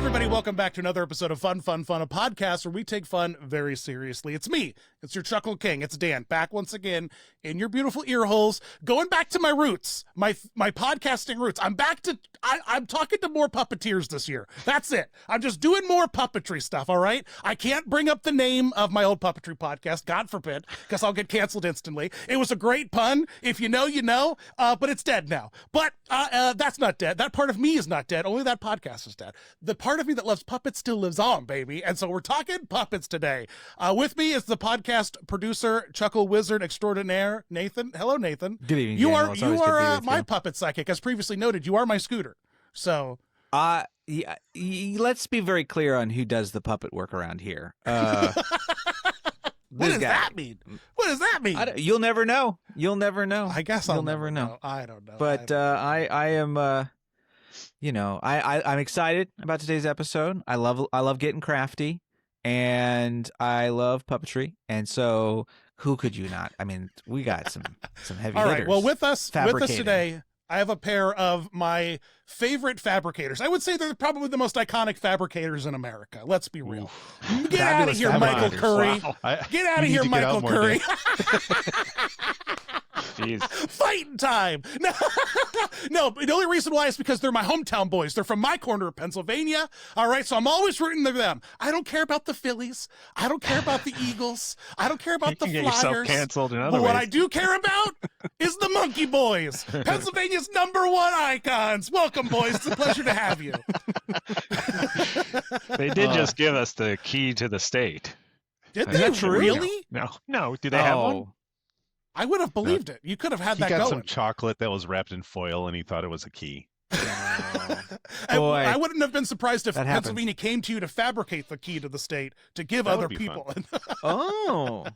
everybody, welcome back to another episode of Fun, a podcast where we take fun very seriously. It's me, it's your Chuckle King, it's Dan, back once again in your beautiful ear holes, going back to my roots, my podcasting roots. I'm talking to more puppeteers this year. That's it. I'm just doing more puppetry stuff, all right? I can't bring up the name of my old puppetry podcast, God forbid, because I'll get canceled instantly. It was a great pun. If you know, you know, but it's dead now. But that's not dead. That part of me is not dead. Only that podcast is dead. The part of me that loves puppets still lives on, baby. And so we're talking puppets today. With me is the podcast producer, Chuckle Wizard Extraordinaire, Nathan. Hello, Nathan. Good evening. You Daniel. are my puppet psychic. As previously noted, you are my scooter. So, yeah, let's be very clear on who does the puppet work around here. what does that mean? What does that mean? You'll never know. You'll never know. I guess you'll never know. I don't know. But I am. I'm excited about today's episode. I love getting crafty, and I love puppetry, and so who could you not? I mean, we got some heavy All hitters. right. Well, with us today, I have a pair of my favorite fabricators. I would say they're probably the most iconic fabricators in America. Let's be real. Get out of here, Michael Curry. Wow. Get out of here, Michael Curry. Jeez. Fighting time. No, but the only reason why is because they're my hometown boys. They're from my corner of Pennsylvania. All right, so I'm always rooting for them. I don't care about the Phillies. I don't care about the Eagles. I don't care about the Flyers. Get yourself canceled in other but ways. what I do care about is the Monkey Boys, Pennsylvania's #1 icons. Welcome, boys. It's a pleasure to have you. They did just give us the key to the state. Did Is they that true? really? No. Do they have one? I would have believed it. You could have had He that got going. some chocolate that was wrapped in foil, and he thought it was a key. Boy, I wouldn't have been surprised if that happens. Pennsylvania came to you to fabricate the key to the state to give That other would be people. Oh,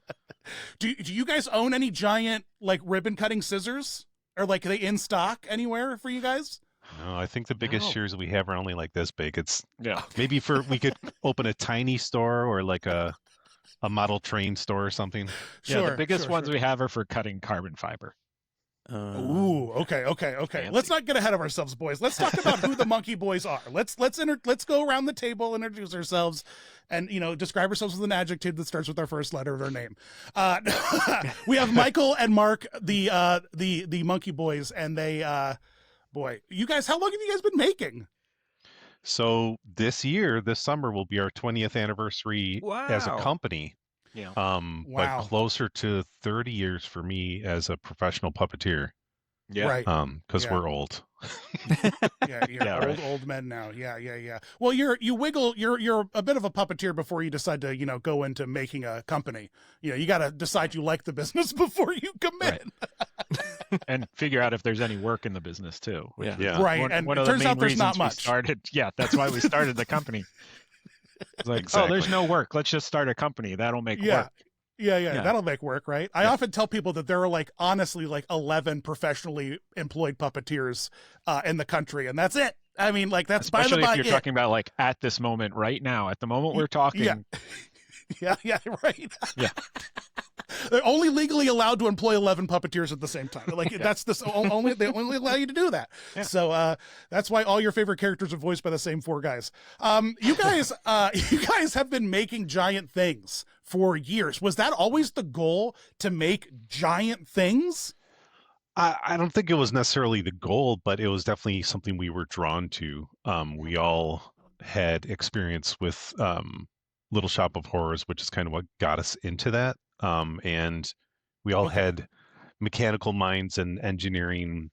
Do you guys own any giant like ribbon cutting scissors, or like are they in stock anywhere for you guys? No, I think the biggest shears we have are only like this big. It's Yeah. maybe we could open a tiny store or like a model train store or something. Yeah, the biggest ones we have are for cutting carbon fiber. Ooh, okay. Fancy. Let's not get ahead of ourselves, boys. Let's talk about who the Monkey Boys are. Let's go around the table, introduce ourselves, and describe ourselves with an adjective that starts with our first letter of our name. We have Michael and Mark, the Monkey Boys, and they, you guys, how long have you guys been making? So this summer will be our 20th anniversary as a company. Yeah. But closer to 30 years for me as a professional puppeteer. Yeah. Right. Because we're old. You're old men now. Yeah. Well, you're a bit of a puppeteer before you decide to, go into making a company. You got to decide you like the business before you commit. Right. And figure out if there's any work in the business too. Yeah. Right. And it turns out there's not much. That's why we started the company. It's like, Exactly. there's no work. Let's just start a company. That'll make work. Yeah, that'll make work, right? I often tell people that there are honestly 11 professionally employed puppeteers in the country, and that's it. I mean, that's especially by the by. If you're talking about at this moment, right now, at the moment we're talking. Yeah, right. Yeah. They're only legally allowed to employ 11 puppeteers at the same time. That's they only allow you to do that. Yeah. So that's why all your favorite characters are voiced by the same 4 guys. You guys have been making giant things for years. Was that always the goal, to make giant things? I don't think it was necessarily the goal, but it was definitely something we were drawn to. We all had experience with Little Shop of Horrors, which is kind of what got us into that. And we all had mechanical minds and engineering,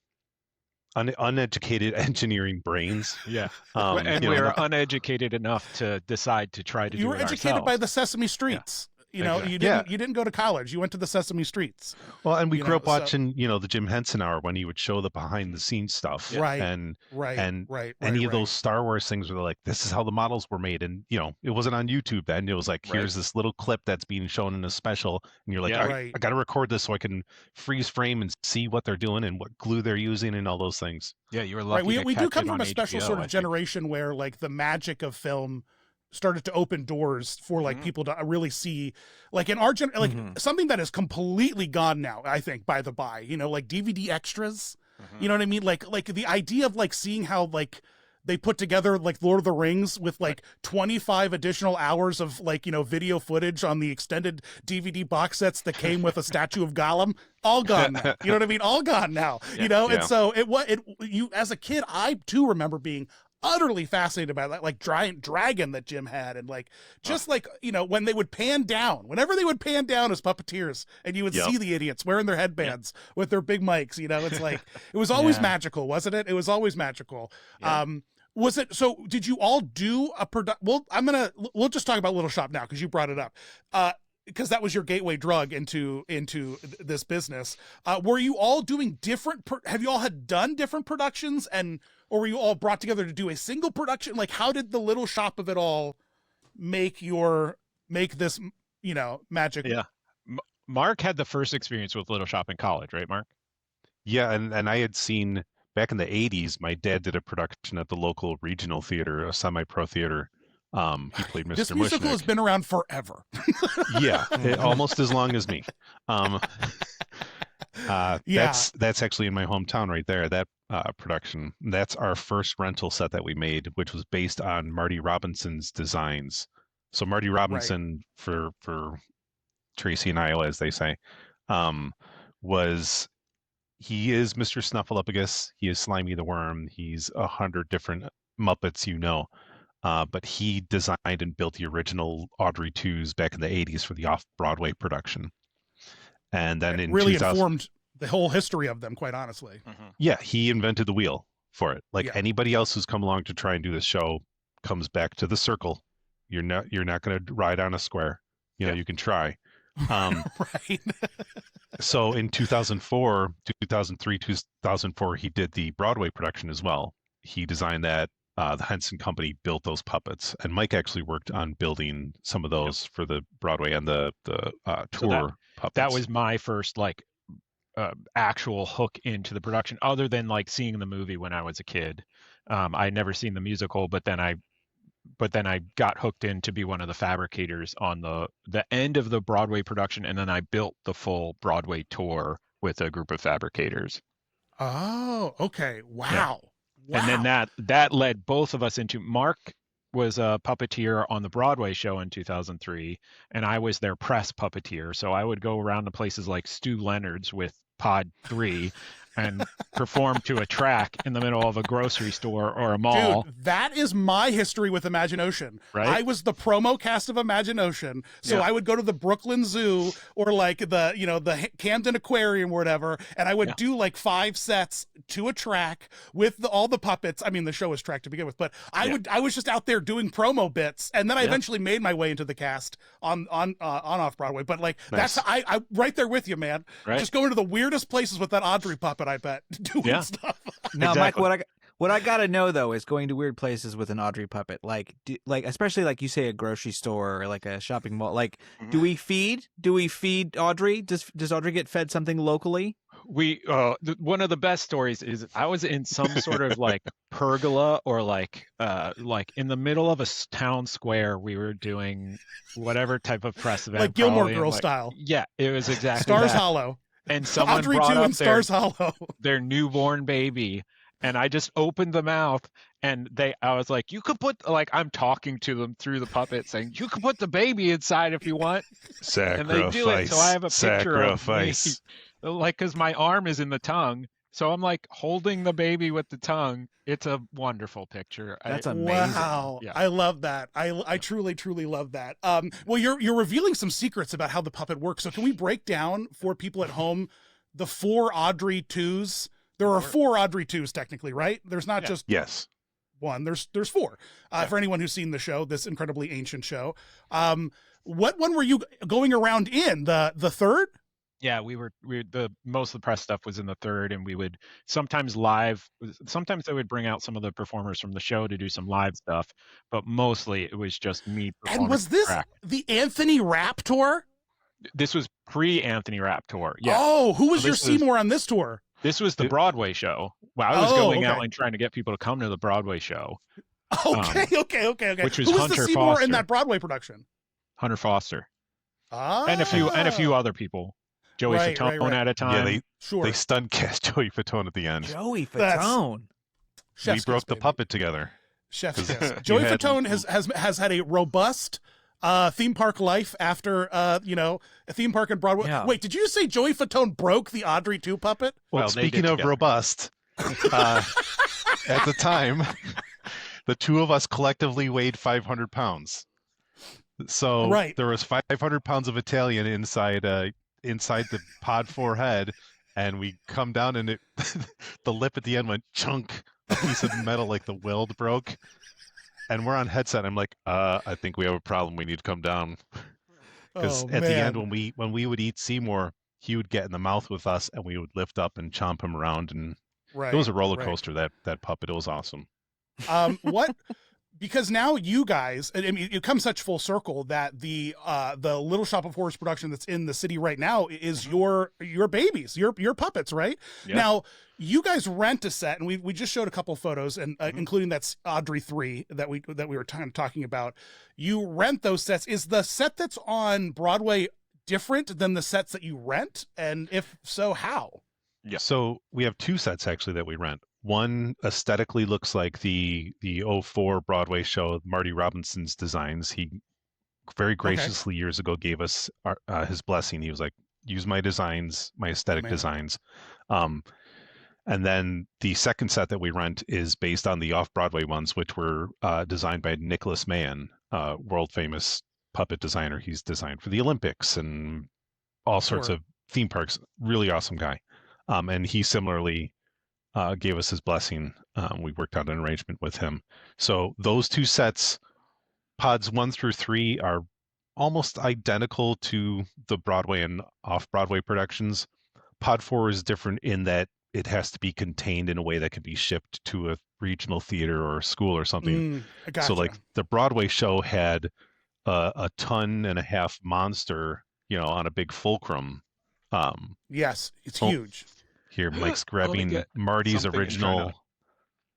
uneducated engineering brains. Yeah. And we were uneducated enough to decide to try to do it You were educated ourselves. by the Sesame Streets. Exactly. You didn't go to college. You went to the Sesame Streets. Well, and we grew up watching, the Jim Henson Hour when he would show the behind the scenes stuff. Right. And Right. any of those Star Wars things were like, this is how the models were made. And, it wasn't on YouTube then. It was like, here's this little clip that's being shown in a special. And you're like, I got to record this so I can freeze frame and see what they're doing and what glue they're using and all those things. Yeah, you were lucky. Right. We do come from a HBO, special sort of generation where the magic of film started to open doors for people to really see, in our something that is completely gone now, I think, by the by, DVD extras, you know what I mean? Like the idea of seeing how they put together like Lord of the Rings with like 25 additional hours of like, video footage on the extended DVD box sets that came with a statue of Gollum. All gone now. You know what I mean? All gone now. And so you as a kid, I too remember being utterly fascinated by that, like giant dragon that Jim had, and like just like when they would pan down, whenever they would pan down as puppeteers, and you would see the idiots wearing their headbands with their big mics. It's like it was always magical, wasn't it? It was always magical. Yeah. Was it? So did you all do a product? Well, we'll just talk about Little Shop now because you brought it up. Because that was your gateway drug into this business. Were you all doing different? Have you all had done different productions, or were you all brought together to do a single production? Like, how did the Little Shop of it all make this magic? Yeah, Mark had the first experience with Little Shop in college, right, Mark? Yeah, and I had seen back in the '80s. My dad did a production at the local regional theater, a semi-pro theater. He played Mr. This musical has been around forever. Yeah, almost as long as me. That's actually in my hometown right there. That production. That's our first rental set that we made, which was based on Marty Robinson's designs. So Marty Robinson, for Tracy and Iowa, as they say, he is Mr. Snuffleupagus. He is Slimy the Worm. He's 100 different Muppets, but he designed and built the original Audrey 2s back in the '80s for the off-Broadway production. And then informed the whole history of them, quite honestly. Mm-hmm. Yeah, he invented the wheel for it. Like anybody else who's come along to try and do this show comes back to the circle. You're not going to ride on a square. You can try. Right. So in 2004, 2003, 2004, he did the Broadway production as well. He designed that. The Henson Company built those puppets, and Mike actually worked on building some of those for the Broadway and the tour puppets. That was my first actual hook into the production, other than like seeing the movie when I was a kid. I'd never seen the musical, but then I got hooked in to be one of the fabricators on the end of the Broadway production, and then I built the full Broadway tour with a group of fabricators. Oh, okay. Wow. Yeah. Wow. And then that led both of us into Mark was a puppeteer on the Broadway show in 2003, and I was their press puppeteer. So I would go around to places like Stu Leonard's with Pod 3 and perform to a track in the middle of a grocery store or a mall. Dude, that is my history with Imaginocean. Right? I was the promo cast of Imaginocean, so I would go to the Brooklyn Zoo or like the Camden Aquarium or whatever, and I would do like 5 sets to a track with all the puppets. I mean, the show was tracked to begin with, but I was just out there doing promo bits, and then I eventually made my way into the cast on off Broadway. But like that's I right there with you, man. Right. Just going to the weirdest places with that Audrey puppet. I bet doing stuff. Now, Exactly. Mike, what I gotta know though is going to weird places with an Audrey puppet, like especially like you say a grocery store or like a shopping mall. Like, do we feed Audrey? Does Audrey get fed something locally? One of the best stories is I was in some sort of like pergola or like in the middle of a town square. We were doing whatever type of press event, like Gilmore Girls style. Yeah, it was exactly Stars that. Hollow. And someone Audrey brought 2 up and Stars Hollow. their newborn baby, and I just opened the mouth, and I was like, you could put, like, I'm talking to them through the puppet saying, you could put the baby inside if you want. Sacrifice. And they do it. So I have a picture of me, Sacrifice. like, because my arm is in the tongue. So I'm like holding the baby with the tongue. It's a wonderful picture. That's amazing. Wow. Yeah. I love that. I truly, truly love that. Well, you're revealing some secrets about how the puppet works. So can we break down for people at home the 4 Audrey 2s? There are 4 Audrey 2s technically, right? There's not just one. There's 4. For anyone who's seen the show, this incredibly ancient show. What one were you going around in? The 3rd? Yeah, we were the most of the press stuff was in the 3rd, and we would sometimes they would bring out some of the performers from the show to do some live stuff, but mostly it was just me performing. And was this the Anthony Rapp tour? This was pre-Anthony Rapp tour. Yeah. Oh, who was your Seymour on this tour? This was the Broadway show. Well, I was going out and trying to get people to come to the Broadway show. Okay. Which was who was Hunter the Seymour Foster in that Broadway production? Hunter Foster. Ah. And a few other people. Joey Fatone at a time. Yeah, they stunt cast Joey Fatone at the end. Joey Fatone. we Chef's broke kiss, the baby. puppet together. Chef's 'Cause kiss. you Joey had- Fatone has had a robust theme park life after a theme park in Broadway. Yeah. Wait, did you say Joey Fatone broke the Audrey 2 puppet? Well, Well, they speaking did of together. robust, at the time, the two of us collectively weighed 500 pounds. So Right. there was 500 pounds of Italian inside the Pod 4 head, and we come down and the lip at the end went chunk, a piece of metal like the weld broke. And we're on headset. I'm like, I think we have a problem. We need to come down. Because at the end, when we would eat Seymour, he would get in the mouth with us, and we would lift up and chomp him around, and Right. it was a roller right. coaster. That puppet, it was awesome. What? Because now you guys, I mean, it comes such full circle that the Little Shop of Horrors production that's in the city right now is your babies, your puppets, right? Yeah. Now you guys rent a set, and we just showed a couple photos, and including that's Audrey 3 that we were talking about. You rent those sets. Is the set that's on Broadway different than the sets that you rent? And if so, how? Yeah. So we have two sets actually that we rent. One aesthetically looks like the 04 Broadway show, Marty Robinson's designs. He very graciously years ago gave us his blessing. He was like, use my designs, my aesthetic man. designs. And then the second set that we rent is based on the off-Broadway ones, which were designed by Nicholas Mann, world famous puppet designer. He's designed for the Olympics and all sorts Sure. of theme parks. Really awesome guy. And he similarly gave us his blessing. We worked out an arrangement with him. So those two sets, pods 1 through 3, are almost identical to the Broadway and off-Broadway productions. Pod 4 is different in that it has to be contained in a way that can be shipped to a regional theater or a school or something. Gotcha. So like the Broadway show had a 1.5-ton monster, on a big fulcrum. Yes, it's Oh, huge. Here, Mike's grabbing get Marty's something and trying original.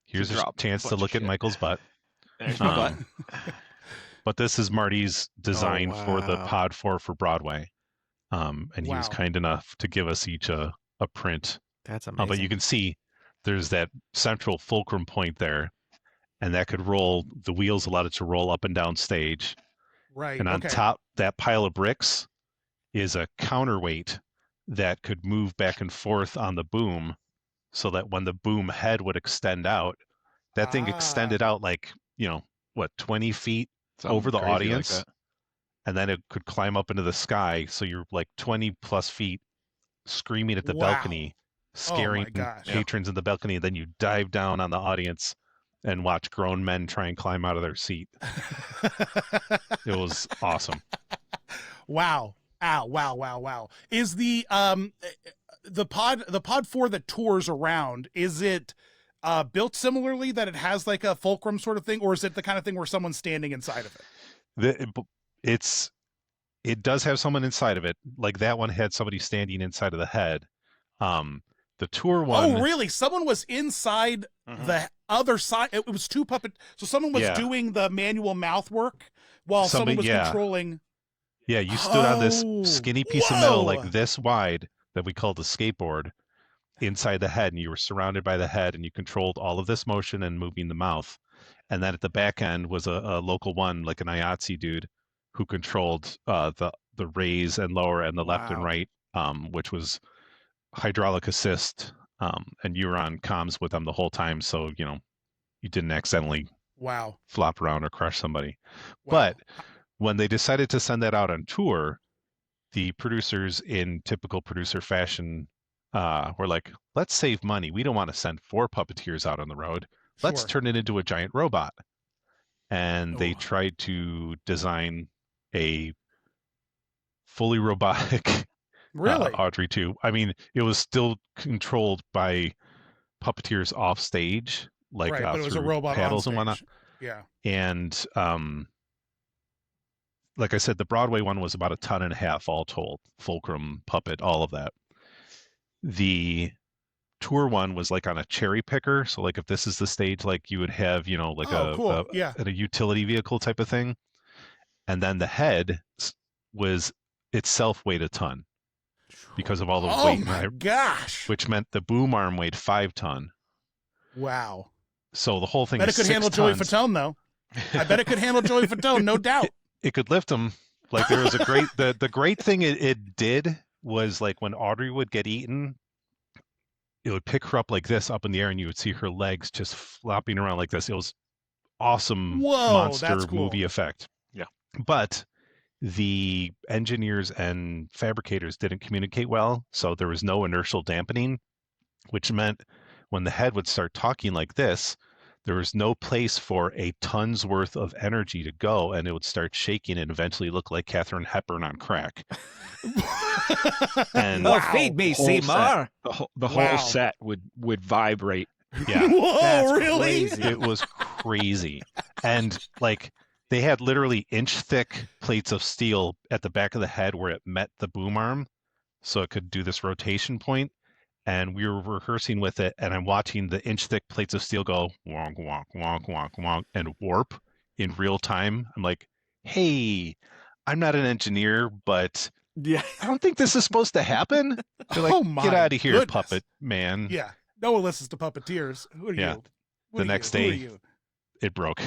Here's a drop a chance to bunch of look at shit. Michael's butt. There's my butt. But this is Marty's design for the wow. Pod 4 for Broadway. And he was Wow. kind enough to give us each a print. That's amazing. But you can see there's that central fulcrum point there, and that could roll, the wheels allowed it to roll up and down stage. Right. And on okay. top, that pile of bricks is a counterweight that could move back and forth on the boom, so that when the boom head would extend out, that thing extended out like, 20 feet Something over the crazy like audience, that. and then it could climb up into the sky. So you're like 20 plus feet screaming at the Wow. balcony, scaring gosh. patrons in the balcony. And then you dive down on the audience and watch grown men try and climb out of their seat. It was awesome. Wow. Ow, wow. Is the pod 4 that tours around, is it built similarly, that it has like a fulcrum sort of thing, or is it the kind of thing where someone's standing inside of it? It does have someone inside of it. Like that one had somebody standing inside of the head. The tour one. Oh, really? Someone was inside Mhm. the other side. It was two puppet. So someone was Yeah. doing the manual mouth work while someone was controlling. Yeah, you stood on this Oh, skinny piece of metal whoa. like this wide that we called the skateboard inside the head, and you were surrounded by the head, and you controlled all of this motion and moving the mouth. And then at the back end was a local one, like an IATSE dude, who controlled the raise and lower and the left and Wow. right, which was hydraulic assist, and you were on comms with them the whole time, so you didn't accidentally Wow. flop around or crush somebody. Wow. But when they decided to send that out on tour, the producers, in typical producer fashion, were like, let's save money. We don't want to send 4 puppeteers out on the road. Let's Sure. turn it into a giant robot. And they Ooh. tried to design a fully robotic Really? Audrey 2. I mean, it was still controlled by puppeteers off stage, like right, but it was a through robot paddles on and whatnot. stage. Yeah. And like I said, the Broadway one was about 1.5 tons all told, fulcrum, puppet, all of that. The tour one was like on a cherry picker. So like if this is the stage, like you would have, like cool. Yeah. a utility vehicle type of thing. And then the head was itself weighed 1 ton because of all the Oh weight, my gosh. which meant the boom arm weighed 5 ton. Wow. So the whole thing Bet is it could 6 handle Joey tons. Fatone, though. I bet it could handle Joey Fatone, no doubt. It could lift him. Like there was a great the great thing it did was like when Audrey would get eaten, it would pick her up like this up in the air, and you would see her legs just flopping around like this. It was awesome. Whoa, Monster that's cool. movie effect. Yeah. But the engineers and fabricators didn't communicate well, so there was no inertial dampening, which meant when the head would start talking like this, there was no place for a ton's worth of energy to go, and it would start shaking and eventually look like Katharine Hepburn on crack. And Oh, feed me, Whole Seymour. The whole set would vibrate. yeah, Whoa, That's really? crazy. it was crazy. And like they had literally inch thick plates of steel at the back of the head where it met the boom arm, so it could do this rotation point. And we were rehearsing with it, and I'm watching the inch thick plates of steel go wonk, wonk, wonk, wonk, wonk, and warp in real time. I'm like, hey, I'm not an engineer, but Yeah. I don't think this is supposed to happen. They're like, Oh my get out of here, goodness. puppet man. Yeah. No one listens to puppeteers. Who are Yeah. you? What The are next you? Who are day- you? It broke.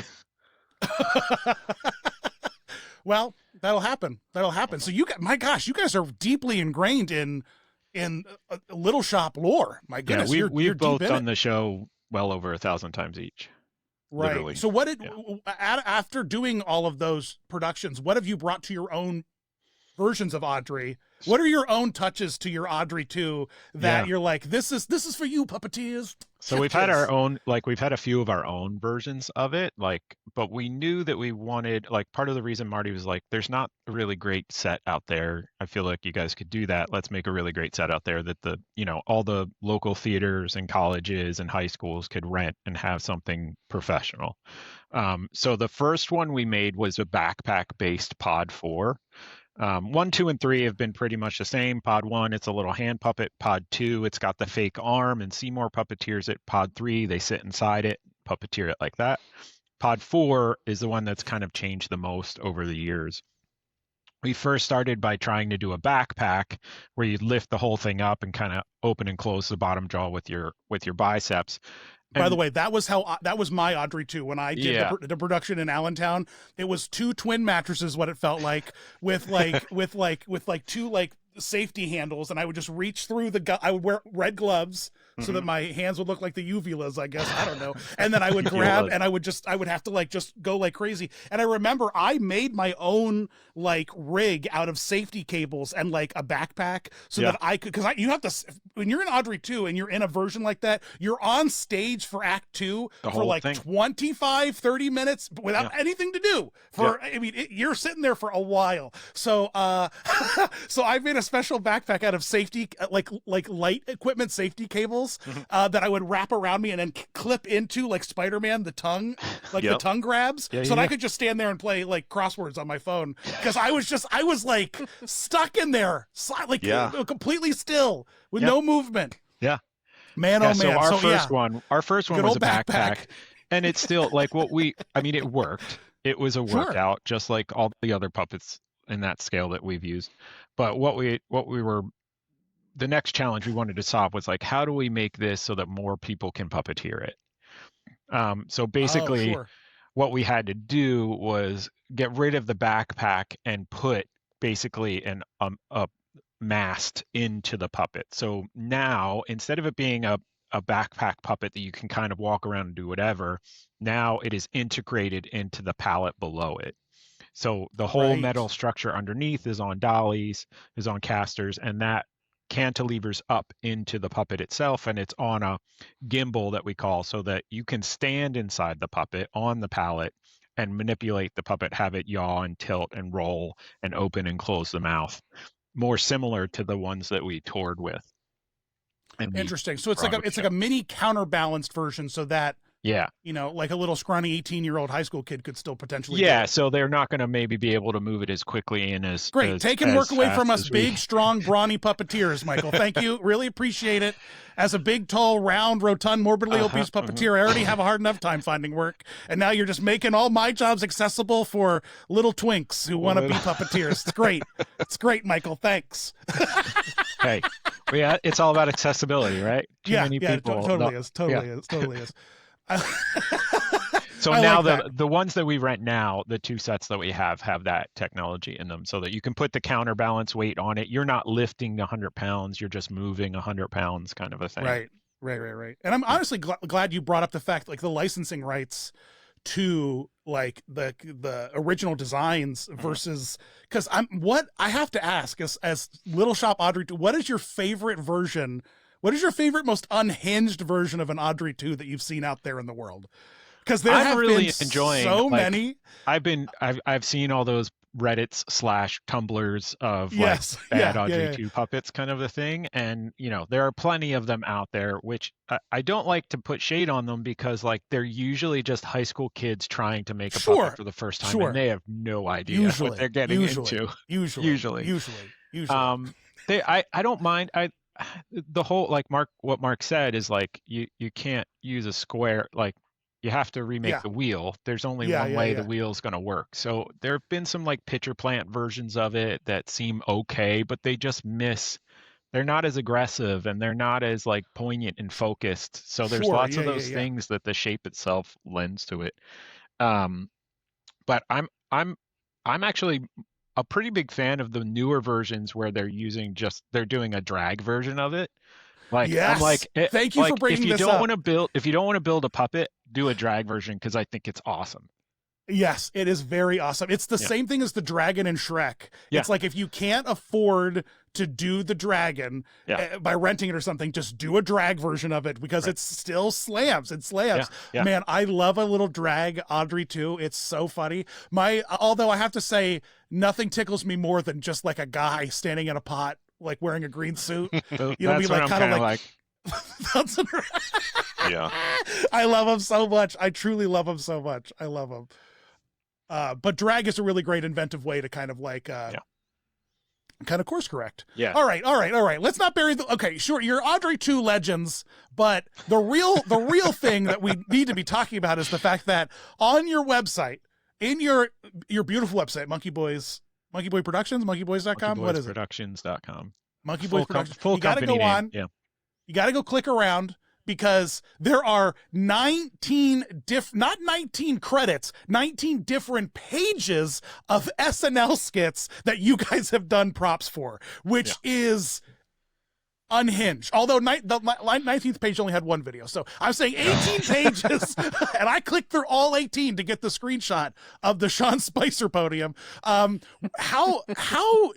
Well, that'll happen. That'll happen. So my gosh, you guys are deeply ingrained in Little Shop lore. My Yeah, goodness, we've you're both deep in done it. the show well over 1,000 times each. Right. literally. So what did after doing all of those productions, what have you brought to your own versions of Audrey? What are your own touches to your Audrey 2 that Yeah. you're like, this is for you, puppeteers? So we've had our own, like we've had a few of our own versions of it, like, but we knew that we wanted, like, part of the reason Marty was like, there's not a really great set out there. I feel like you guys could do that. Let's make a really great set out there that all the local theaters and colleges and high schools could rent and have something professional. So the first one we made was a backpack based Pod 4. 1, 2, and 3 have been pretty much the same. Pod 1, it's a little hand puppet. Pod 2, it's got the fake arm, and Seymour puppeteers it. Pod 3, they sit inside it, puppeteer it like that. Pod 4 is the one that's kind of changed the most over the years. We first started by trying to do a backpack where you'd lift the whole thing up and kind of open and close the bottom jaw with your biceps. By the way, that was my Audrey 2 when I did Yeah. the production in Allentown. It was 2 twin mattresses, what it felt like, with two like safety handles, and I would just reach through I would wear red gloves so that my hands would look like the uvulas, I guess. I don't know. And then I would grab and I would have to like just go like crazy. And I remember I made my own like rig out of safety cables and like a backpack so that I could, because you have to, when you're in Audrey 2 and you're in a version like that, you're on stage for Act 2 The for whole like thing. 25, 30 minutes without anything to do. You're sitting there for a while. So so I made a special backpack out of safety, like light equipment safety cables that I would wrap around me and then clip into like Spider-Man, the tongue, like the tongue grabs. So that I could just stand there and play like crosswords on my phone. Because I was like stuck in there, like completely still with no movement. Yeah. Man, oh man. So our first one Good was old a backpack. backpack. And it's still like it worked. It was a workout, just like all the other puppets in that scale that we've used. But the next challenge we wanted to solve was like, how do we make this so that more people can puppeteer it? So basically, what we had to do was get rid of the backpack and put basically a mast into the puppet. So now, instead of it being a backpack puppet that you can kind of walk around and do whatever, now it is integrated into the pallet below it. So the whole metal structure underneath is on dollies, is on casters, and that cantilevers up into the puppet itself, and it's on a gimbal that we call, so that you can stand inside the puppet on the pallet and manipulate the puppet, have it yaw and tilt and roll and open and close the mouth, more similar to the ones that we toured with. Interesting. So it's like a mini counterbalanced version, so that yeah, like a little scrawny 18-year-old high school kid could still potentially. Yeah, so they're not going to maybe be able to move it as quickly and as great. Taking work away from us, big, strong, brawny puppeteers, Michael. Thank you. Really appreciate it. As a big, tall, round, rotund, morbidly obese puppeteer, I already have a hard enough time finding work, and now you're just making all my jobs accessible for little twinks who want to be puppeteers. It's great. It's great, Michael. Thanks. Hey, it's all about accessibility, right? Too many people. Totally is. So I now like the ones that we rent now, the 2 sets that we have that technology in them, so that you can put the counterbalance weight on it. You're not lifting 100 pounds, you're just moving 100 pounds, kind of a thing. Right. And I'm honestly glad you brought up the fact, like, the licensing rights to like the original designs versus, because I have to ask, as Little Shop Audrey 2, what is your favorite version? What is your favorite, most unhinged version of an Audrey 2 that you've seen out there in the world? Because there have really been enjoying, so like, many. I've seen all those Reddits / Tumblrs of Yes. like bad Yeah, Audrey yeah. 2 puppets kind of a thing. And, there are plenty of them out there, which I don't like to put shade on them, because like they're usually just high school kids trying to make a puppet for the first time, and they have no idea what they're getting into. Usually. I don't mind. The whole, like, what Mark said is, like, you can't use a square, like, you have to remake the wheel. There's only one way the wheel's going to work. So there have been some like pitcher plant versions of it that seem okay, but they just miss. They're not as aggressive, and they're not as like poignant and focused. So there's lots of those things that the shape itself lends to it. But I'm actually a pretty big fan of the newer versions where they're doing a drag version of it. Like, yes. I'm like, thank you for bringing this up. If you don't want to build a puppet, do a drag version, because I think it's awesome. Yes, it is very awesome. It's the same thing as the dragon in Shrek. Yeah. It's like, if you can't afford to do the dragon by renting it or something, just do a drag version of it, because it still slams. It slams. Yeah. Man, I love a little drag Audrey 2. It's so funny. Although I have to say, nothing tickles me more than just like a guy standing in a pot, like wearing a green suit. That's what I'm kind of like. Yeah. I love him so much. I truly love him so much. I love him. But drag is a really great inventive way to kind of like kind of course correct. Yeah. All right. Let's not bury okay, sure, you're Audrey 2 legends, but the real thing that we need to be talking about is the fact that on your website, in your beautiful website, Monkey Boy Productions, monkeyboys.com, what is it? Productions.com. Monkey Boys Productions. Full you got to go company on. name. Yeah. You got to go click around, because there are 19 credits, 19 different pages of SNL skits that you guys have done props for, which is unhinged. Although the 19th page only had one video. So I'm saying 18 pages, and I clicked through all 18 to get the screenshot of the Sean Spicer podium. How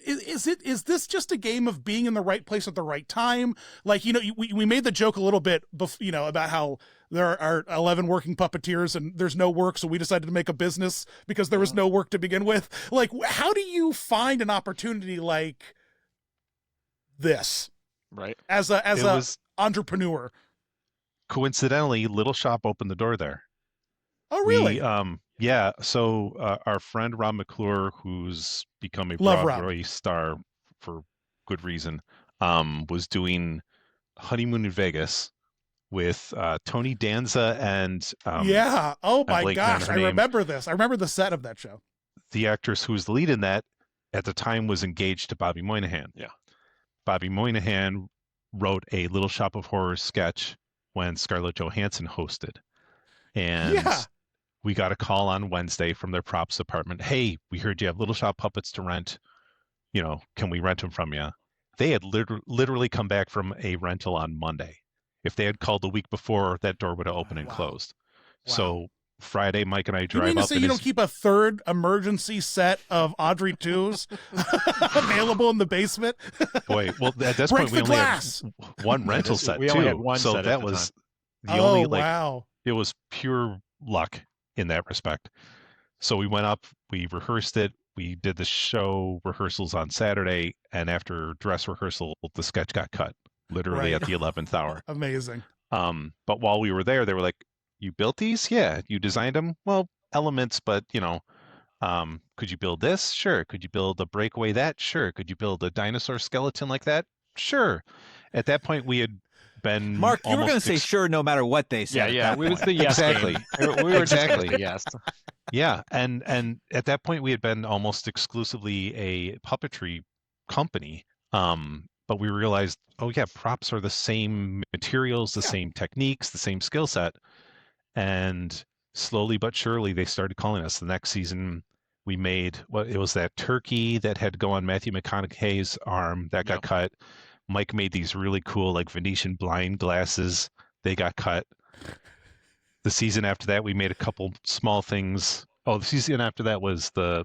is this just a game of being in the right place at the right time? Like, we made the joke a little bit, about how there are 11 working puppeteers and there's no work, so we decided to make a business because there was no work to begin with. Like, how do you find an opportunity like this? Right. As a entrepreneur. Coincidentally, Little Shop opened the door there. Oh, really? So our friend Rob McClure, who's become a Broadway star for good reason, was doing Honeymoon in Vegas with Tony Danza and oh my gosh, I remember this. I remember the set of that show. The actress who was the lead in that at the time was engaged to Bobby Moynihan. Yeah. Bobby Moynihan wrote a Little Shop of Horrors sketch when Scarlett Johansson hosted. And we got a call on Wednesday from their props department. Hey, we heard you have Little Shop puppets to rent. Can we rent them from you? They had literally come back from a rental on Monday. If they had called the week before, that door would have opened and closed. Wow. So Friday, Mike and I drive up. You mean to say you don't keep a third emergency set of Audrey 2s available in the basement? Boy, well, at this point, we only had one rental set, we only had one set at that was time. the only, it was pure luck in that respect. So we went up, we rehearsed it, we did the show rehearsals on Saturday, and after dress rehearsal, the sketch got cut, literally at the 11th hour. Amazing. But while we were there, they were like, you built these? Yeah. You designed them? Well, elements, but could you build this? Sure. Could you build a breakaway that? Sure. Could you build a dinosaur skeleton like that? Sure. At that point, we had been Mark, you were going to say sure no matter what they said. Yeah. We was the yes exactly. We were exactly yes. Yeah, and at that point, we had been almost exclusively a puppetry company. But we realized, props are the same materials, the same techniques, the same skill set. And slowly but surely, they started calling us. The next season, we made it was that turkey that had to go on Matthew McConaughey's arm that got cut. Mike made these really cool like Venetian blind glasses. They got cut. The season after that, we made a couple small things. Oh, the season after that was the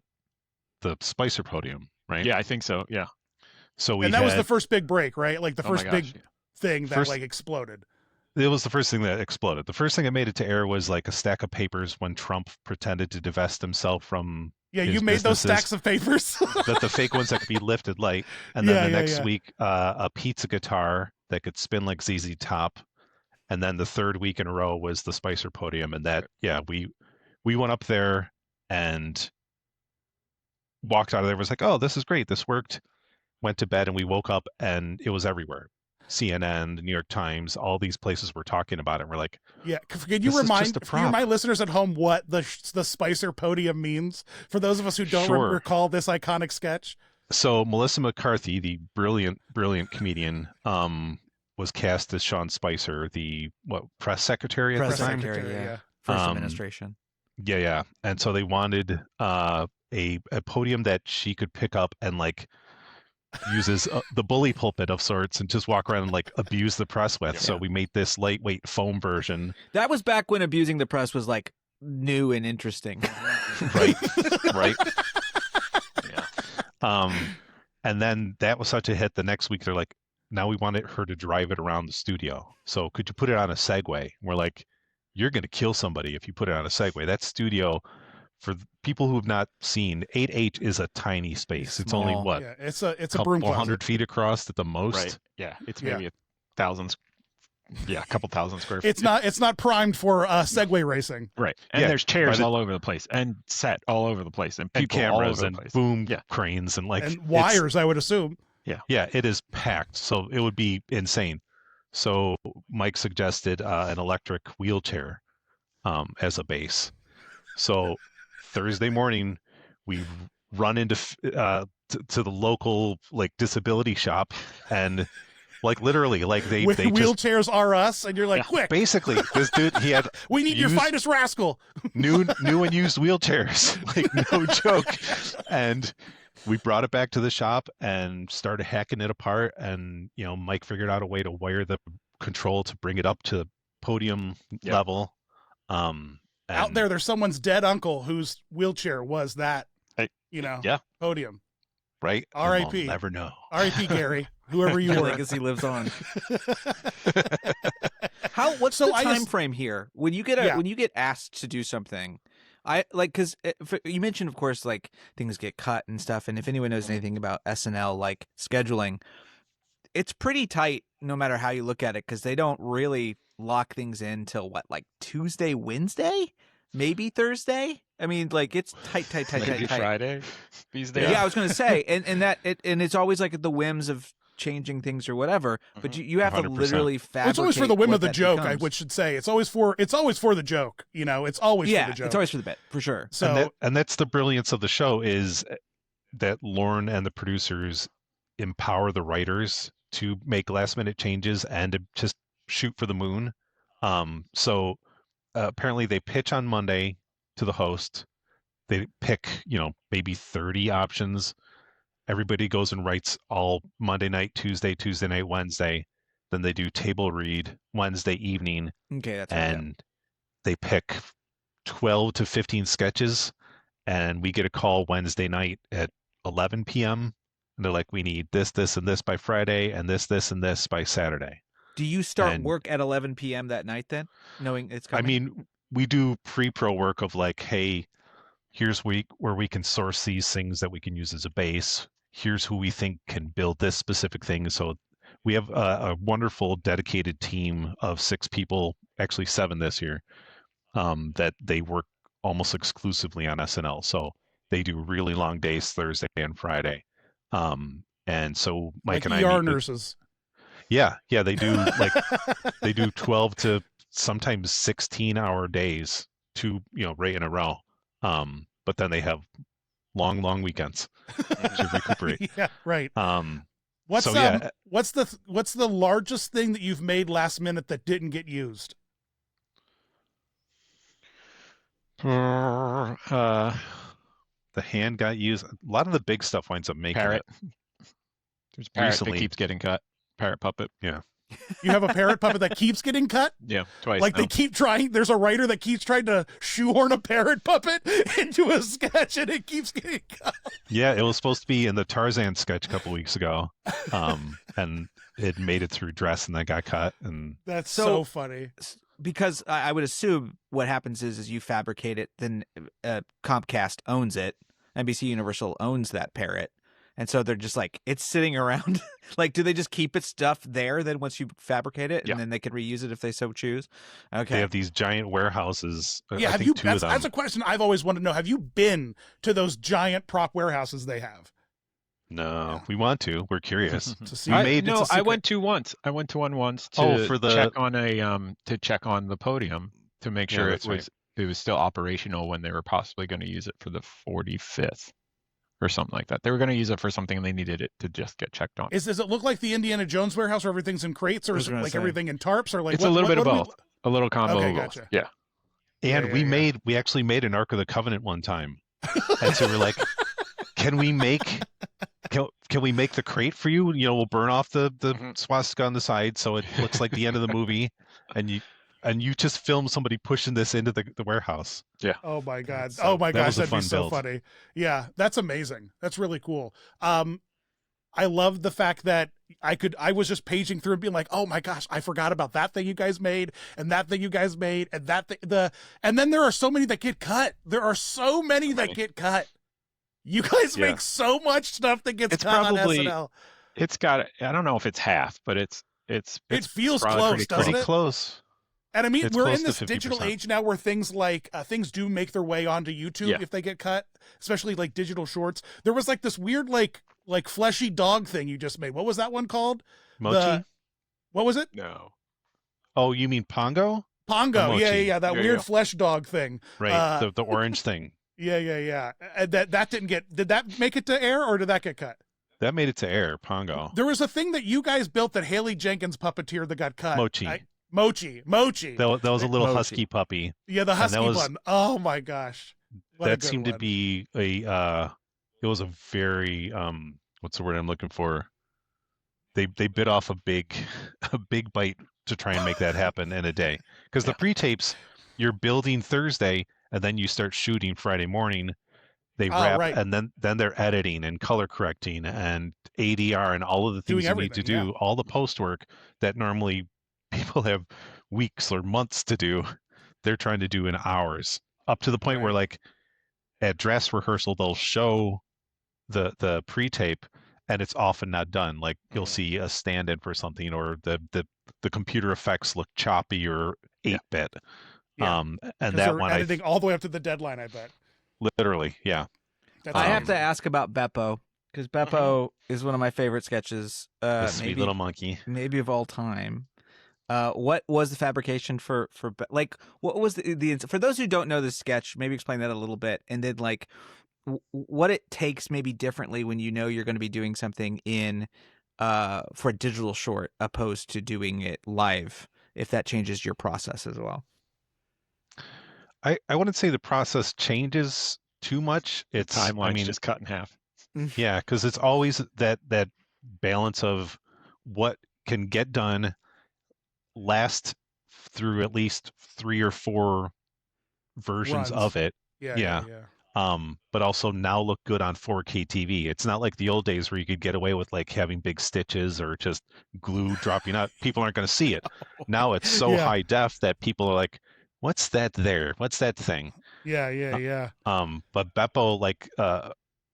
Spicer podium, right? Yeah, I think so. Yeah. So we and that was the first big break, right? Like the Oh my first gosh, big thing that like exploded. It was the first thing that exploded. The first thing that made it to air was like a stack of papers when Trump pretended to divest himself from Yeah, his you made those businesses, stacks of papers. that the fake ones that could be lifted light. And then the next week, a pizza guitar that could spin like ZZ Top. And then the third week in a row was the Spicer podium. And that, yeah, we went up there and walked out of there. Was like, oh, this is great. This worked. Went to bed and we woke up and it was everywhere. CNN, the New York Times, all these places were talking about it. We're like, yeah. Can you remind listeners at home what the Spicer podium means for those of us who don't recall this iconic sketch? So Melissa McCarthy, the brilliant comedian, was cast as Sean Spicer, the press secretary at the time? Yeah. First administration. Yeah. And so they wanted a podium that she could pick up and like uses the bully pulpit of sorts and just walk around and like abuse the press with. Yeah. So we made this lightweight foam version. That was back when abusing the press was like new and interesting. Right. Yeah. And then that was such a hit. The next week they're like, now we wanted her to drive it around the studio. So could you put it on a Segway? We're like, you're going to kill somebody if you put it on a Segway. That studio, for people who have not seen, 8H is a tiny space. It's only what? Yeah, it's a broom closet. 100 feet across at the most. Right. Yeah. It's maybe a couple thousand square feet. It's not primed for Segway racing. Right. And there's chairs all over the place and set all over the place and people and cameras all over and the place. boom cranes and wires, I would assume. Yeah, it is packed. So it would be insane. So Mike suggested an electric wheelchair as a base. So Thursday morning, we run into to the local like disability shop, and like literally like they wheelchairs are us, and you're like, quick. Basically, this dude we need your finest rascal. new and used wheelchairs, like no joke, and we brought it back to the shop and started hacking it apart. And Mike figured out a way to wire the control to bring it up to podium level. Out there's someone's dead uncle whose wheelchair was that, podium. Right. R.I.P. We'll never know. R.I.P. Gary, whoever you Your were. legacy lives on. What's the time frame here when you get asked to do something? Because you mentioned, of course, like things get cut and stuff. And if anyone knows anything about SNL, like scheduling, it's pretty tight no matter how you look at it, because they don't really lock things in till like Tuesday, Wednesday, maybe Thursday. I mean, like it's tight. Maybe Friday these days. Yeah, I was going to say, and it's always like at the whims of changing things or whatever. But you have 100%. To literally fabricate. It's always for the whim of the joke. I should say it's always for the joke. It's always for the joke. It's always for the bit, for sure. So and that's the brilliance of the show, is that Lauren and the producers empower the writers to make last minute changes and to just shoot for the moon. So apparently they pitch on Monday to the host. They pick, maybe 30 options. Everybody goes and writes all Monday night, Tuesday night, Wednesday. Then they do table read Wednesday evening. Okay, that's and they pick 12 to 15 sketches, and we get a call Wednesday night at 11 p.m. And they're like, we need this, and this by Friday, and this, and this by Saturday. Do you start work at 11 p.m. that night then, knowing it's coming? I mean, we do pre-pro work of like, hey, here's where we can source these things that we can use as a base. Here's who we think can build this specific thing. So we have a wonderful dedicated team of 6 people, actually 7 this year, that they work almost exclusively on SNL. So they do really long days, Thursday and Friday. And so Mike and I ER nurses. Yeah, they do they do 12 to sometimes 16-hour days, right in a row. But then they have long weekends to recuperate. Yeah, right. What's the largest thing that you've made last minute that didn't get used? The hand got used. A lot of the big stuff winds up making Parrot. it. There's a parrot Recently. that keeps getting cut. Parrot puppet. Yeah. You have a parrot puppet that keeps getting cut? Yeah, twice. Like now. they keep trying, there's a writer that keeps trying to shoehorn a parrot puppet into a sketch and it keeps getting cut. Yeah, it was supposed to be in the Tarzan sketch a couple weeks ago. And it made it through dress and then got cut. And That's so funny. Because I would assume what happens is you fabricate it, then Comcast owns it. NBC Universal owns that parrot. And so they're just like, it's sitting around. Like, do they just keep its stuff there then once you fabricate it? And then they can reuse it if they so choose? Okay. they have these giant warehouses. Yeah, I have think you? two of them. That's a question I've always wanted to know. Have you been to those giant prop warehouses they have? No, we want to. We're curious. To see. We I made it's a secret. went to once. I went to one once to Oh, for the- check on the podium to make Yeah, sure that's it was still operational when they were possibly going to use it for the 45th or something like that. They were going to use it for something and they needed it to just get checked on. Does it look like the Indiana Jones warehouse where everything's in crates, or I is was it gonna like say. everything in tarps, or like It's a little bit of what do both. A little combo Okay, of both. gotcha. Yeah. And Yeah. we actually made an Ark of the Covenant one time. And so we're like, can we make the crate for you? You know, we'll burn off the Mhm. swastika on the side so it looks like the end of the movie. And you just film somebody pushing this into the warehouse. Oh my god! That's Oh my that gosh, was a that'd be fun so build. funny. Yeah, that's amazing. That's really cool. I love the fact that I was just paging through and being like, oh my gosh, I forgot about that thing you guys made, and that thing you guys made, and that thing, and then there are so many that get cut. There are so many that get cut. You guys Yeah. make so much stuff that gets It's cut probably- on SNL. It's got, I don't know if it's half, but it feels probably close, pretty doesn't Pretty it? close. And I mean, It's we're close in to this digital 50%. age now where things like things do make their way onto YouTube Yeah. if they get cut, especially like digital shorts. There was like this weird like fleshy dog thing you just made. What was that one called? Mochi? What was it? No. Oh, you mean Pongo? Pongo. Mochi. Yeah. That Yeah, weird yeah. flesh dog thing. Right. The orange thing. Yeah. And that didn't get. Did that make it to air or did that get cut? That made it to air, Pongo. There was a thing that you guys built that Haley Jenkins puppeteered that got cut. Mochi. Mochi. That was a little Mochi. husky puppy. Yeah, the husky was- one. Oh my gosh. What a That good seemed to one. be it was a very what's the word I'm looking for? They bit off a big bite to try and make that happen in a day. Because the pre-tapes, you're building Thursday and then you start shooting Friday morning. They Oh, wrap right. and then they're editing and color correcting and ADR and all of the things Doing you need to everything, do, all the post work that normally people have weeks or months to do. They're trying to do in hours, up to the point where Right. like at dress rehearsal they'll show the pre-tape and it's often not done. Like you'll Mhm. see a stand-in for something or the computer effects look choppy or 8-bit. Yeah. And 'Cause that they're one editing all the way up to the deadline, I bet. literally, yeah. That's I have amazing. to ask about Beppo because Beppo is one of my favorite sketches. The sweet Maybe little monkey. maybe of all time. What was the fabrication for like what was the for those who don't know the sketch? Maybe explain that a little bit, and then like what it takes maybe differently when you know you're going to be doing something in for a digital short opposed to doing it live. If that changes your process as well. I wouldn't say the process changes too much. It's Timeline's just cut in half. yeah, because it's always that balance of what can get done, last through at least 3 or 4 versions Runs. of it. Yeah. But also now look good on 4K TV. It's not like the old days where you could get away with like having big stitches or just glue dropping out. People aren't going to see it. Now it's so Yeah. high def that people are like, "What's that there? What's that thing?" Yeah. But Beppo, like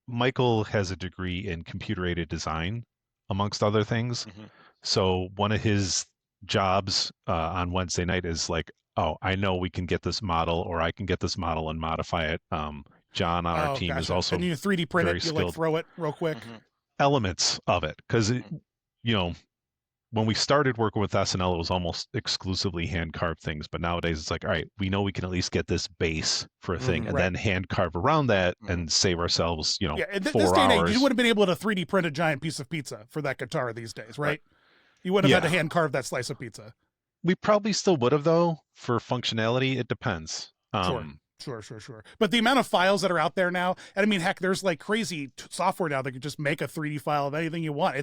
Michael has a degree in computer-aided design, amongst other things. Mhm. So one of his jobs on Wednesday night is like, oh, I know we can get this model, or I can get this model and modify it. John on our team is gotcha. also And you 3D print very it, you like skilled. throw it real quick. Mhm. Elements of it, because Mhm. you know, when we started working with SNL, it was almost exclusively hand carved things. But nowadays, it's like, all right, we know we can at least get this base for a thing, Mhm. and Right. then hand carve around that Mhm. and save ourselves, you know, Yeah, in this 4 day and age, hours. you would have been able to 3D print a giant piece of pizza for that guitar these days, right? You would have had to Yeah. hand carve that slice of pizza. We probably still would have, though, for functionality. It depends. Sure. But the amount of files that are out there now, and I mean, heck, there's like crazy software now that can just make a 3D file of anything you want.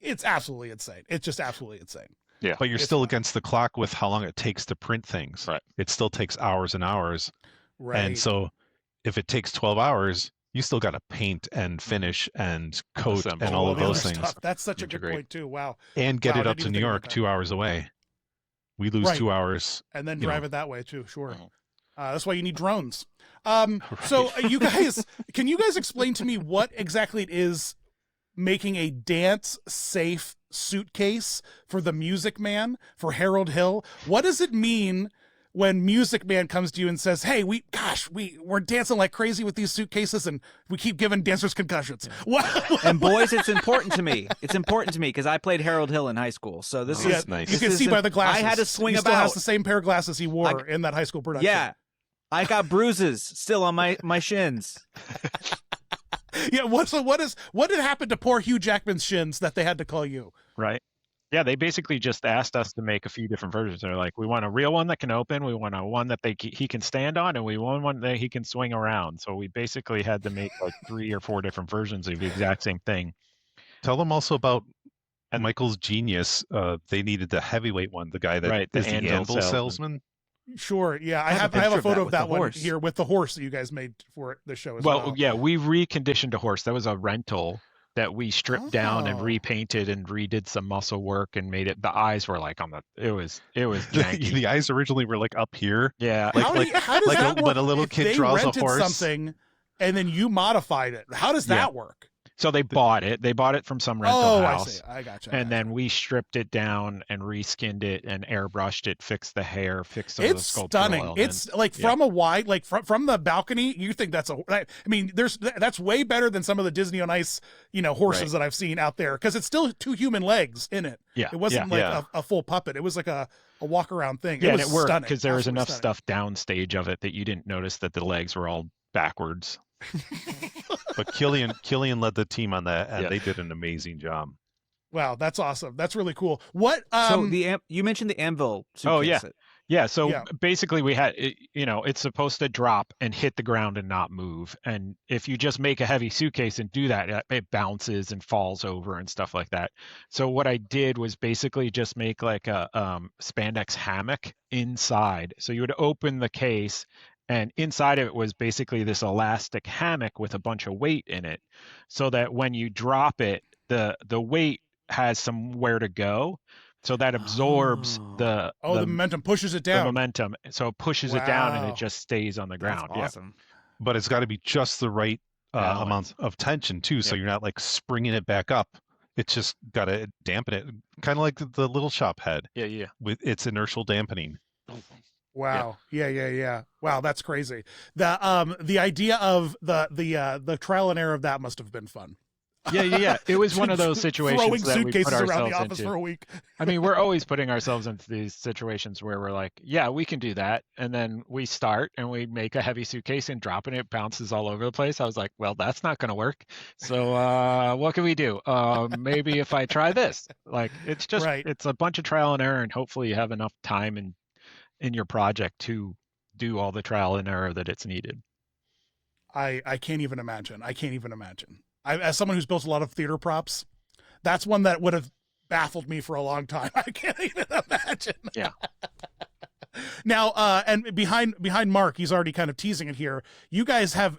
It's absolutely insane. It's just absolutely insane. Yeah. But you're still against the clock with how long it takes to print things. Right. It still takes hours and hours. Right. And so if it takes 12 hours, you still got to paint and finish and coat Assemble. and all of the those other things. stuff. That's such a good Integrate. point too. Wow. And get Wow, it I up didn't to even New think about York that. 2 hours away. We lose Right. 2 hours. And then you drive know. it that way too. Sure. Mhm. That's why you need drones. So you guys, can you guys explain to me what exactly it is making a dance safe suitcase for the Music Man, for Harold Hill? What does it mean when Music Man comes to you and says, hey, we're dancing like crazy with these suitcases and we keep giving dancers concussions? What? And boys, it's important to me. It's important to me because I played Harold Hill in high school. So this Yeah, is nice. You this can see is by the glasses. I had to swing he still has about. the same pair of glasses he wore in that high school production. Yeah, I got bruises still on my shins. Yeah. What had happened to poor Hugh Jackman's shins that they had to call you? Right. Yeah, they basically just asked us to make a few different versions. They're like, we want a real one that can open, we want a one that he can stand on, and we want one that he can swing around. So we basically had to make like 3 or 4 different versions of the exact same thing. Tell them also about Michael's genius. They needed the heavyweight one, the guy that Right, the is the anvil anvil salesman. Sure. Yeah. I have have a a picture photo of of that that with the one horse. here with the horse that you guys made for the show as well. Well, yeah, we reconditioned a horse. That was a rental that we stripped down and Oh. repainted and redid some muscle work and made it. The eyes were like on the. It was janky. The eyes originally were like up here. Yeah. Like- how does like that work? when a little if kid they draws a rented horse? something and then you modified it. How does that work? So they bought it. They bought it from some rental Oh, house. I see. I gotcha. And then we stripped it down and reskinned it and airbrushed it, fixed the hair, fixed some of the it's sculptural stunning. elements. It's like from a wide, like from the balcony, you think that's I mean, that's way better than some of the Disney on Ice, horses that I've seen out there because it's still 2 human legs in it. Yeah, It wasn't yeah. a full puppet. It was like a walk around thing. Yeah, it was and it worked stunning. because there was Absolutely enough stunning. stuff downstage of it that you didn't notice that the legs were all backwards. But Killian led the team on that, and Yeah. they did an amazing job. Wow, that's awesome. That's really cool. What? So you mentioned the anvil. Oh, yeah. suitcase. Yeah, so Yeah. basically we had, it's supposed to drop and hit the ground and not move. And if you just make a heavy suitcase and do that, it bounces and falls over and stuff like that. So what I did was basically just make like a spandex hammock inside. So you would open the case and inside of it was basically this elastic hammock with a bunch of weight in it so that when you drop it, the weight has somewhere to go. So that absorbs the momentum pushes it the down. momentum. So it pushes it down and Wow. it just stays on the ground. That's awesome. But it's got to be just the right Balance. amount of tension too, so Yep. you're not like springing it back up. It's just got to dampen it, kind of like the little shop head Yeah. with its inertial dampening. Wow. Yeah. Wow, that's crazy. The idea of the trial and error of that must have been fun. Yeah. It was one of those situations Throwing that we suitcases put around the ourselves office into. for a week. I mean, we're always putting ourselves into these situations where we're like, yeah, we can do that. And then we start and we make a heavy suitcase and drop it, it bounces all over the place. I was like, well, that's not going to work. So what can we do? Maybe if I try this. Like, it's just, Right. it's a bunch of trial and error, and hopefully you have enough time in your project to do all the trial and error that it's needed. I can't even imagine. As someone who's built a lot of theater props, that's one that would have baffled me for a long time. I can't even imagine. Yeah. Now, and behind Mark, he's already kind of teasing it here. You guys have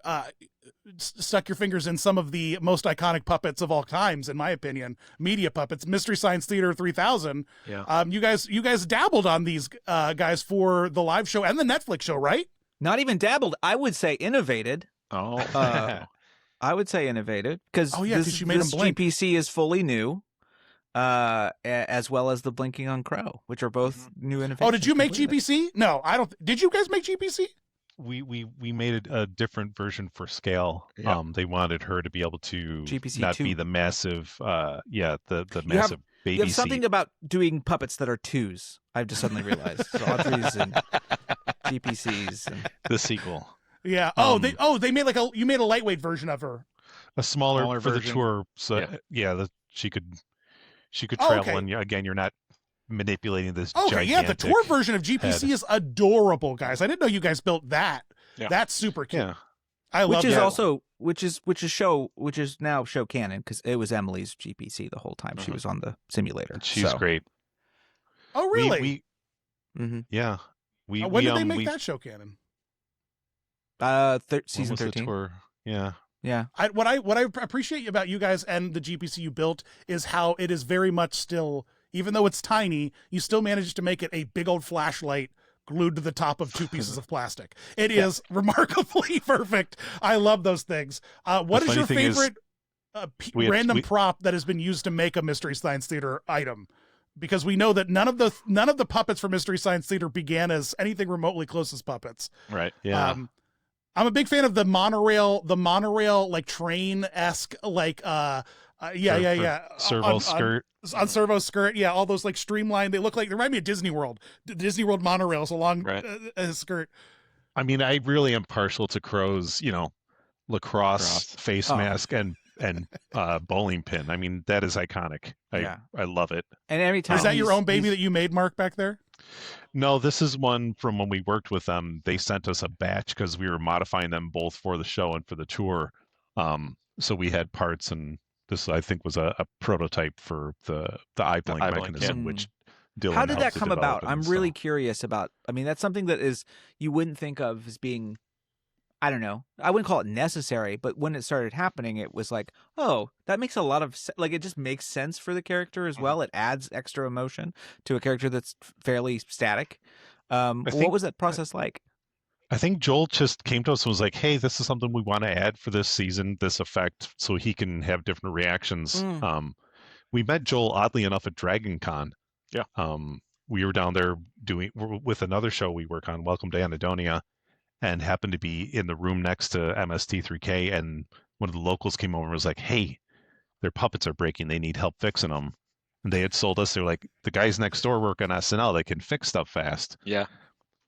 stuck your fingers in some of the most iconic puppets of all times, in my opinion. Media puppets, Mystery Science Theater 3000. Yeah. You guys dabbled on these guys for the live show and the Netflix show, right? Not even dabbled. I would say innovated. Oh, I would say innovated because Oh, yeah, 'cause you made 'em this blink. GPC is fully new, as well as the Blinking on Crow, which are both new innovations. Oh, did you make completely. GPC? No, I don't. Did you guys make GPC? We made a different version for scale. Yeah. They wanted her to be able to GPC not 2. be the massive the have- massive baby You have something seat. about doing puppets that are twos. I've just suddenly realized. So Audrey's and GPCs. And... The sequel. Yeah. They made you made a lightweight version of her. A smaller Smaller for version. the tour, so she could Oh, travel, okay. and again, you're not manipulating this Okay, yeah, the gigantic tour version of GPC head. is adorable, guys. I didn't know you guys built that. Yeah. That's super cute. Yeah. I love Which is that also which is now show canon because it was Emily's GPC the whole time she was on the simulator. And she's great. Oh, really? We yeah. When did they make that show canon? Season 13. Yeah. Yeah. What I appreciate about you guys and the GPC you built is how it is very much still, even though it's tiny, you still managed to make it a big old flashlight glued to the top of 2 pieces of plastic. It is remarkably perfect. I love those things. What is your favorite random prop that has been used to make a Mystery Science Theater item? Because we know that none of the puppets for Mystery Science Theater began as anything remotely close as puppets. Right. Yeah. I'm a big fan of the monorail like train-esque servo skirt. On servo skirt, yeah, all those like streamlined. They remind me of Disney World. Disney World monorails along a skirt. I mean, I really am partial to Crow's, lacrosse face mask and bowling pin. I mean, that is iconic. I love it. And every time is that your own baby that you made, Mark, back there? No, this is one from when we worked with them. They sent us a batch because we were modifying them both for the show and for the tour. So we had parts, and this I think was a prototype for the eye blink mechanism, which Dylan How did that helped to come develop about? I'm really curious about. I mean, that's something that is you wouldn't think of as being. I don't know. I wouldn't call it necessary, but when it started happening, it was like, oh, that makes a lot of like it just makes sense for the character as well. It adds extra emotion to a character that's fairly static. What was that process like? I think Joel just came to us and was like, hey, this is something we want to add for this season, this effect, so he can have different reactions. We met Joel, oddly enough, at Dragon Con. Yeah. We were down there with another show we work on, Welcome to Anadonia, and happened to be in the room next to MST3K, and one of the locals came over and was like, hey, their puppets are breaking. They need help fixing them. And they had sold us. They're like, the guys next door work on SNL. They can fix stuff fast. Yeah.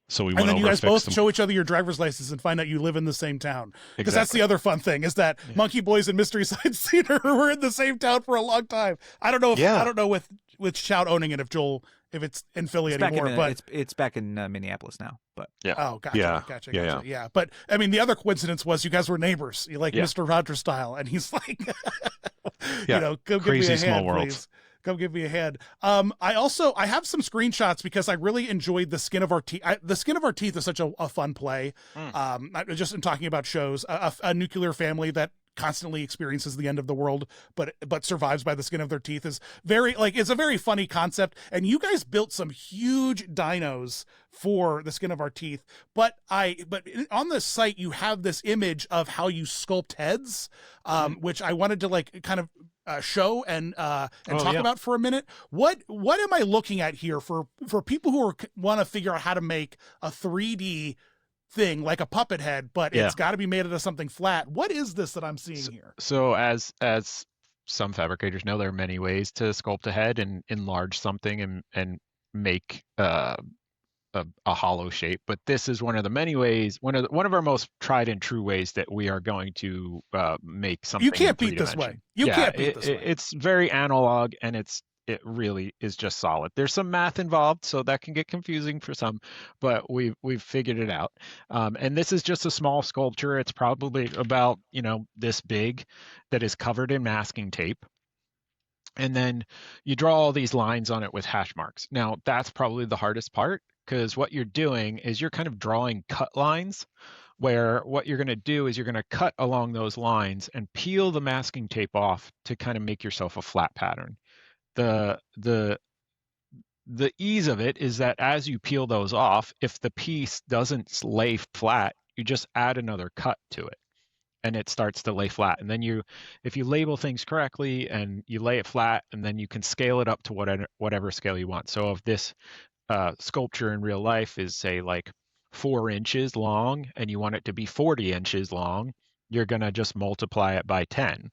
So we went over and then you guys both them. show each other your driver's license and find out you live in the same town. Because that's the other fun thing is that Monkey Boys and Mystery Science Theater were in the same town for a long time. I don't know if with Shout owning it if it's in Philly anymore, but it's back in Minneapolis now. But oh, gotcha. Yeah, but I mean, the other coincidence was you guys were neighbors, Mr. Rogers style, and he's like, come give me a hand, please. Come give me a hand. I have some screenshots because I really enjoyed the Skin of Our Teeth. The Skin of Our Teeth is such a fun play. Just in talking about shows, a nuclear family that constantly experiences the end of the world, but survives by the skin of their teeth is it's a very funny concept. And you guys built some huge dinos for the Skin of Our Teeth. But on the site, you have this image of how you sculpt heads, which I wanted to kind of show and talk about for a minute. What am I looking at here for people who want to figure out how to make a 3D thing like a puppet head, but it's got to be made out of something flat? What is this that I'm seeing here? So as some fabricators know, there are many ways to sculpt a head and enlarge something and make a hollow shape, but this is one of the many ways, one of our most tried and true ways that we are going to make something. You can't beat this way. It's very analog, and it really is just solid. There's some math involved, so that can get confusing for some, but we've figured it out. And this is just a small sculpture. It's probably about this big, that is covered in masking tape. And then you draw all these lines on it with hash marks. Now, that's probably the hardest part, because what you're doing is you're kind of drawing cut lines, where what you're going to do is you're going to cut along those lines and peel the masking tape off to kind of make yourself a flat pattern. The ease of it is that as you peel those off, if the piece doesn't lay flat, you just add another cut to it, and it starts to lay flat. And then if you label things correctly and you lay it flat, and then you can scale it up to whatever scale you want. So if this sculpture in real life is, say, like 4 inches long, and you want it to be 40 inches long, you're going to just multiply it by 10.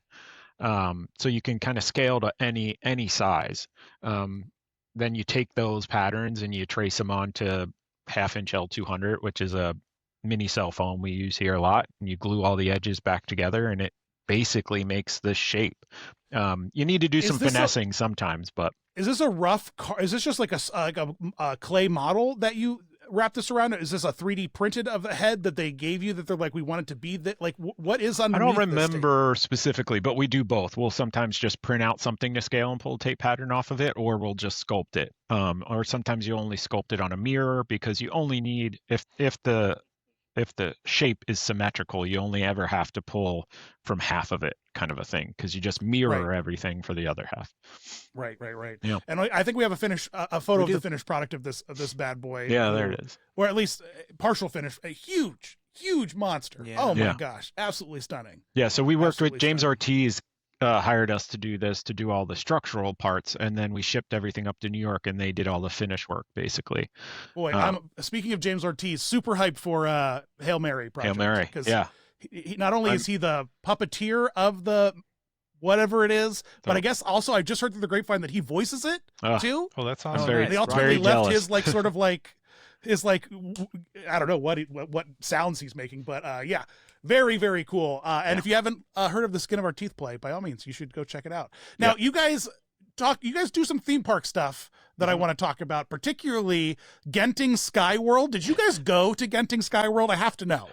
So you can kind of scale to any size. Then you take those patterns and you trace them onto 1/2 inch L200, which is a mini cell phone we use here a lot, and you glue all the edges back together, and it basically makes this shape. You need to do some finessing sometimes, but is this a rough is this just like a clay model that you wrap this around? Is this a 3D printed of a head that they gave you that they're like, we want it to be that? Like, what is I underneath? don't remember specifically, but we do both. We'll sometimes just print out something to scale and pull a tape pattern off of it, or we'll just sculpt it. Or sometimes you only sculpt it on a mirror because you only need if the shape is symmetrical, you only ever have to pull from half of it, kind of a thing, because you just mirror everything for the other half. Right. Yeah. And I think we have a photo of the finished product of this bad boy. Yeah, there it is. Or at least partial finish. A huge monster. Yeah. Oh my Yeah. gosh, absolutely stunning. Yeah, so we worked with Absolutely James stunning. Ortiz, hired us to do all the structural parts, and then we shipped everything up to New York, and they did all the finish work, basically. Boy, I'm speaking of James Ortiz, super hyped for Hail Mary project. Hail Mary, yeah. He not only is he the puppeteer of the whatever it is, but I guess also I just heard through the grapevine that he voices it too. Oh, that's I'm awesome. very, They ultimately very left jealous. his like sort of like his like I don't know what sounds he's making, but yeah, very very cool. And if you haven't heard of the Skin of Our Teeth play, by all means you should go check it out. Now you guys do some theme park stuff that I want to talk about, particularly Genting Sky World. Did you guys go to Genting Sky World? I have to know.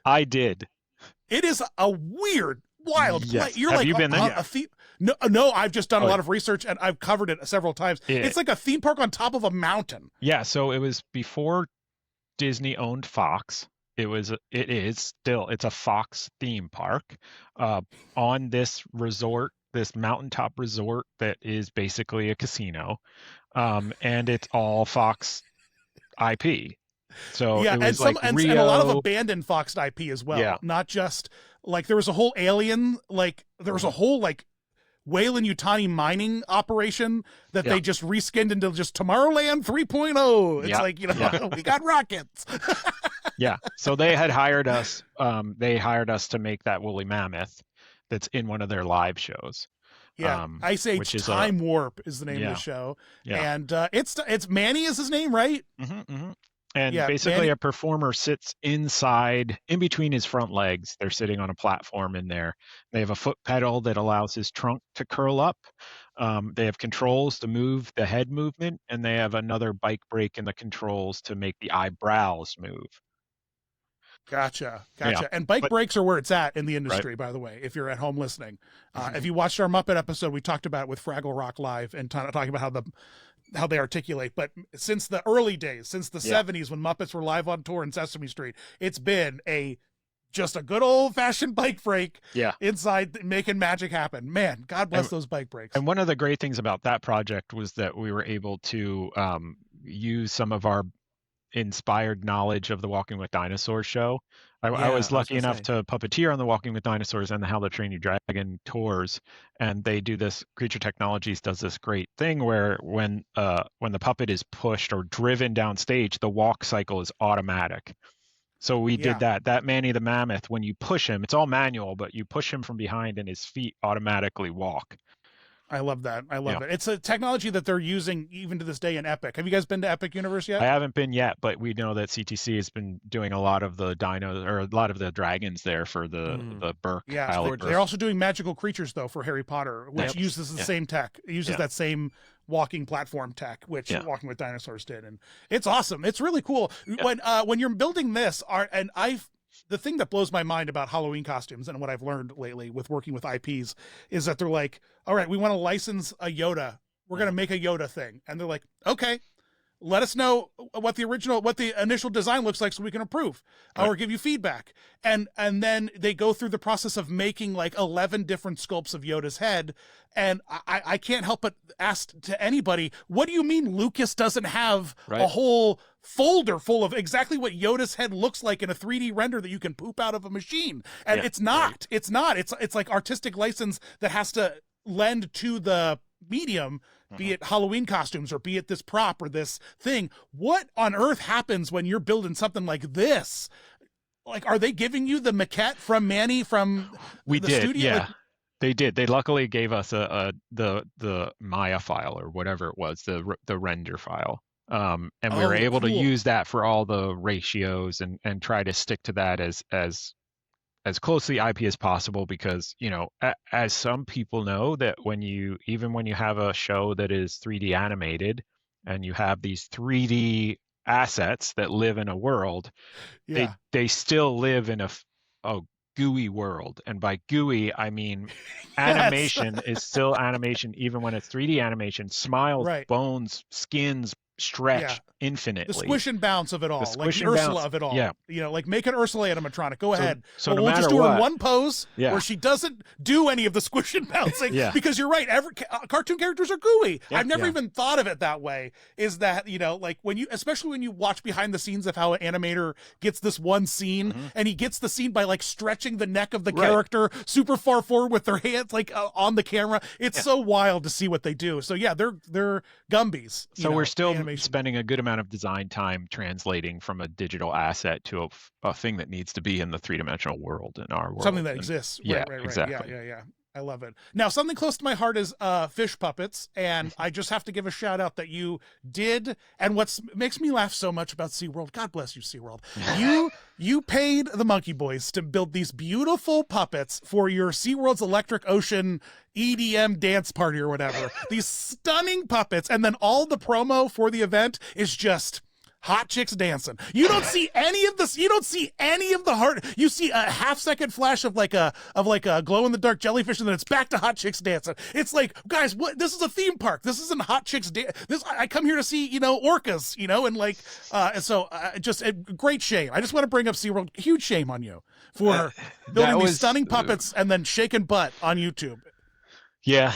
I did. It is a weird, wild Yes. place. You're Have like you been there? a theme. No, I've just done a lot of research and I've covered it several times. Yeah. It's like a theme park on top of a mountain. Yeah, so it was before Disney owned Fox. It's a Fox theme park on this resort, this mountaintop resort that is basically a casino, and it's all Fox IP. So yeah, it was and a lot of abandoned Fox IP as well. Yeah. Not just like there was a whole alien, like there was a whole like Whalen Yutani mining operation that they just reskinned into just Tomorrowland 3.0. It's like, we got rockets. Yeah. So they had hired us. They hired us to make that woolly mammoth that's in one of their live shows. Yeah, Ice Age which is Time Warp is the name of the show. Yeah. And it's Manny is his name, right? And basically Manny. a performer sits inside, in between his front legs. They're sitting on a platform in there. They have a foot pedal that allows his trunk to curl up. They have controls to move the head movement, and they have another bike brake in the controls to make the eyebrows move. Gotcha. Yeah, And bike brakes are where it's at in the industry, by the way, if you're at home listening. If you watched our Muppet episode, we talked about it with Fraggle Rock Live and talking about how they articulate. But since the early days, since the 70s when Muppets were live on tour in Sesame Street, it's been just a good old fashioned bike brake inside making magic happen. Man, God bless those bike brakes. And one of the great things about that project was that we were able to use some of our inspired knowledge of the Walking with Dinosaurs show. I was lucky enough to puppeteer on the Walking with Dinosaurs and the How to Train Your Dragon tours, and they do this. Creature Technologies does this great thing where when the puppet is pushed or driven downstage, the walk cycle is automatic. So we did that. That Manny the Mammoth, when you push him, it's all manual, but you push him from behind and his feet automatically walk. I love that. I love it. It's a technology that they're using even to this day in Epic. Have you guys been to Epic Universe yet? I haven't been yet, but we know that CTC has been doing a lot of the dinos or a lot of the dragons there for the Burke. Yeah, they're also doing magical creatures though for Harry Potter, which uses the same tech. It uses that same walking platform tech, which Walking with Dinosaurs did, and it's awesome. It's really cool when you're building this. The thing that blows my mind about Halloween costumes and what I've learned lately with working with IPs is that they're like, all right, we want to license a Yoda. We're going to make a Yoda thing. And they're like, okay, let us know what the initial design looks like so we can approve or give you feedback. And then they go through the process of making like 11 different sculpts of Yoda's head. And I can't help but ask to anybody, what do you mean Lucas doesn't have a whole folder full of exactly what Yoda's head looks like in a 3D render that you can poop out of a machine? And it's not. It's like artistic license that has to lend to the medium, be it Halloween costumes or be it this prop or this thing. What on earth happens when you're building something like this? Like, are they giving you the maquette from Manny from the studio? Yeah. They did. They luckily gave us the Maya file or whatever it was, the render file. And we were able to use that for all the ratios and try to stick to that as closely IP as possible, because as some people know, that when you have a show that is 3D animated and you have these 3D assets that live in a world, Yeah. they still live in a gooey world. And by gooey, I mean Yes. animation is still animation, even when it's 3D animation. Smiles, Right. bones, skins stretch Yeah. infinitely. The squish and bounce of it all, like squish the and Ursula bounce, of it all. yeah. You know, like make an Ursula animatronic. Go ahead. So But no we'll just matter do it in what- one pose Yeah. where she doesn't do any of the squish and bouncing. Yeah. Because you're right. Every cartoon characters are gooey. Yeah. I've never Yeah. even thought of it that way. Is that, you know, like when you, especially when you watch behind the scenes of how an animator gets this one scene, and he gets the scene by like stretching the neck of the Right. character super far forward with their hands like on the camera. It's Yeah. so wild to see what they do. So yeah, they're Gumbies. you So know, we're still animation. spending a good amount of design time translating from a digital asset to a thing that needs to be in the three-dimensional world in our world. Something that And- exists. yeah, Right. exactly. Yeah. I love it. Now, something close to my heart is fish puppets, and I just have to give a shout out that you did. And what makes me laugh so much about SeaWorld, God bless you, SeaWorld. You paid the Monkey Boys to build these beautiful puppets for your SeaWorld's Electric Ocean EDM dance party or whatever. These stunning puppets, and then all the promo for the event is just hot chicks dancing. You don't see any of this. You don't see any of the heart. You see a half-second flash of like a glow-in-the-dark jellyfish, and then it's back to hot chicks dancing. It's like, guys, what? This is a theme park. This isn't hot chicks dance. I come here to see, you know, orcas, you know, and like, just a great shame. I just want to bring up SeaWorld. Huge shame on you for building these stunning puppets and then shaking butt on YouTube. Yeah.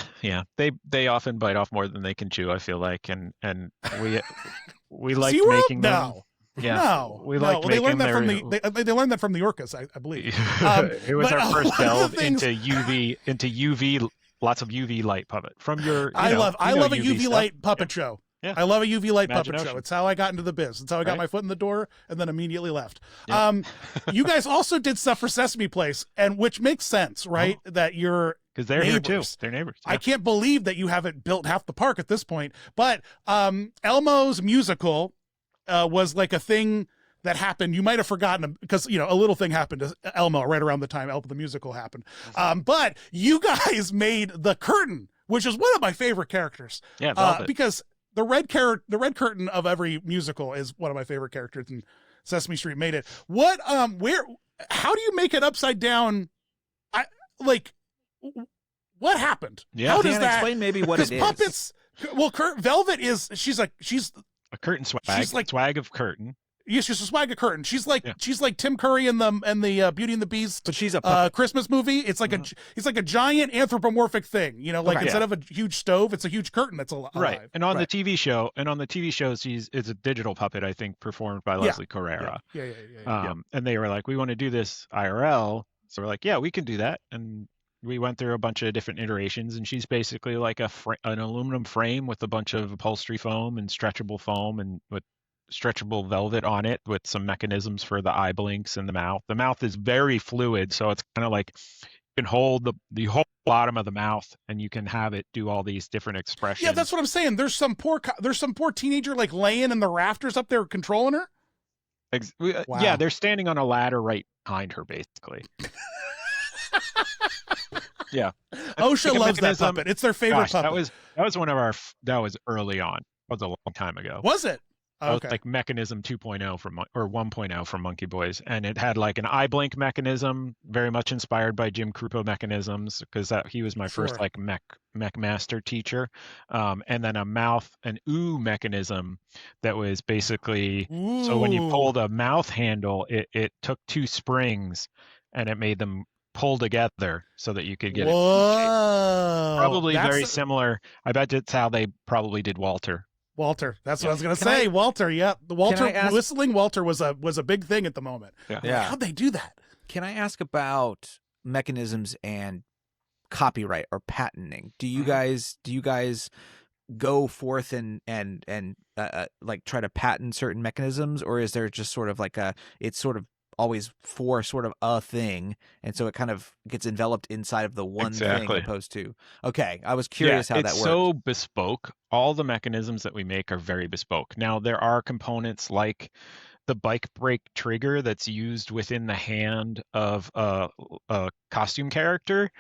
They often bite off more than they can chew, I feel like, and we like SeaWorld? making them. No. Yeah, No, we no. like They learned that making from their- they learned that from the orcas, I believe. It was but, our first one of the delve things- into UV, lots of UV light puppet from your. I love a UV stuff. light puppet show. Yeah. I love a UV light Imagine puppet show. Ocean. It's how I got into the biz. It's how I got Right. my foot in the door and then immediately left. Yeah. You guys also did stuff for Sesame Place, and which makes sense, right? That you're Because they're here too. neighbors. They're neighbors. I can't believe that you haven't built half the park at this point. But Elmo's musical was like a thing that happened. You might have forgotten because, you know, a little thing happened to Elmo right around the time Elmo the musical happened. But you guys made the curtain, which is one of my favorite characters. Yeah, Velvet. Because the red curtain of every musical is one of my favorite characters, and Sesame Street made it. What how do you make it upside down? What happened? Yeah. How Dan, does that explain maybe what it is. puppets? Well, Velvet is she's a curtain swag. she's like- swag of curtain. yes, she's a swag a curtain. She's like Yeah. Tim Curry in the Beauty and the Beast But she's a puppet. Christmas movie. It's like it's like a giant anthropomorphic thing. You know, like Okay. instead of a huge stove, it's a huge curtain that's alive. Right. And on Right. the TV show, it's a digital puppet, I think, performed by Leslie Carrera. Yeah. And they were like, we want to do this IRL. So we're like, yeah, we can do that. And we went through a bunch of different iterations, and she's basically like an aluminum frame with a bunch of upholstery foam and stretchable foam and with stretchable velvet on it with some mechanisms for the eye blinks and the mouth. The mouth is very fluid, so it's kind of like you can hold the whole bottom of the mouth and you can have it do all these different expressions. Yeah, that's what I'm saying. There's some poor teenager like laying in the rafters up there controlling her. Wow. Yeah, they're standing on a ladder right behind her, basically. Yeah. OSHA Like a loves that mechanism. puppet. It's their favorite Gosh, puppet. that was one of our that was early on. That was a long time ago. Was it? That was Okay. like Mechanism 2.0 or 1.0 from Monkey Boys, and it had like an eye blink mechanism, very much inspired by Jim Krupa mechanisms, because he was my first Sure. like mech master teacher, and then a mouth and ooh mechanism that was basically so when you Ooh. pulled a mouth handle, it took two springs and it made them pull together so that you could get it. Whoa. Probably That's very a- similar. I bet that's how they probably did Walter. Walter. That's what I was gonna Can say. I- Walter. Yeah, the Walter I ask- whistling Walter was a big thing at the moment. Yeah. How'd they do that? Can I ask about mechanisms and copyright or patenting? Do you guys go forth and like try to patent certain mechanisms, or is there just sort of like it's sort of always for sort of a thing, and so it kind of gets enveloped inside of the one thing Exactly. opposed to okay, I was curious how that it's works. so bespoke. All the mechanisms that we make are very bespoke. Now there are components like the bike brake trigger that's used within the hand of a costume character,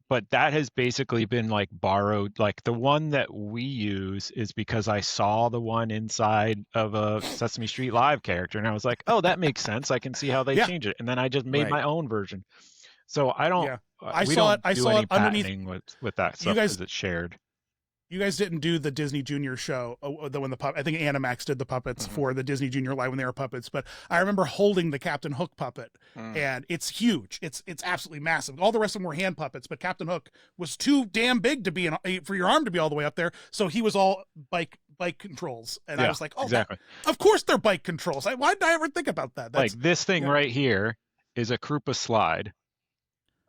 but that has basically been like borrowed. Like the one that we use is because I saw the one inside of a Sesame Street Live character, and I was like, oh, that makes sense. I can see how they Yeah. change it, and then I just made Right. my own version. So I don't. Yeah. We I don't do saw any it underneath. patenting with that stuff guys- because it's shared. You guys didn't do the Disney Junior show, when I think Animax did the puppets for the Disney Junior Live when they were puppets. But I remember holding the Captain Hook puppet, and it's huge. It's absolutely massive. All the rest of them were hand puppets, but Captain Hook was too damn big to be for your arm to be all the way up there. So he was all bike controls, and I was like, oh, exactly. of course they're bike controls. Why did I ever think about that? Like this thing right here is a Krupa slide.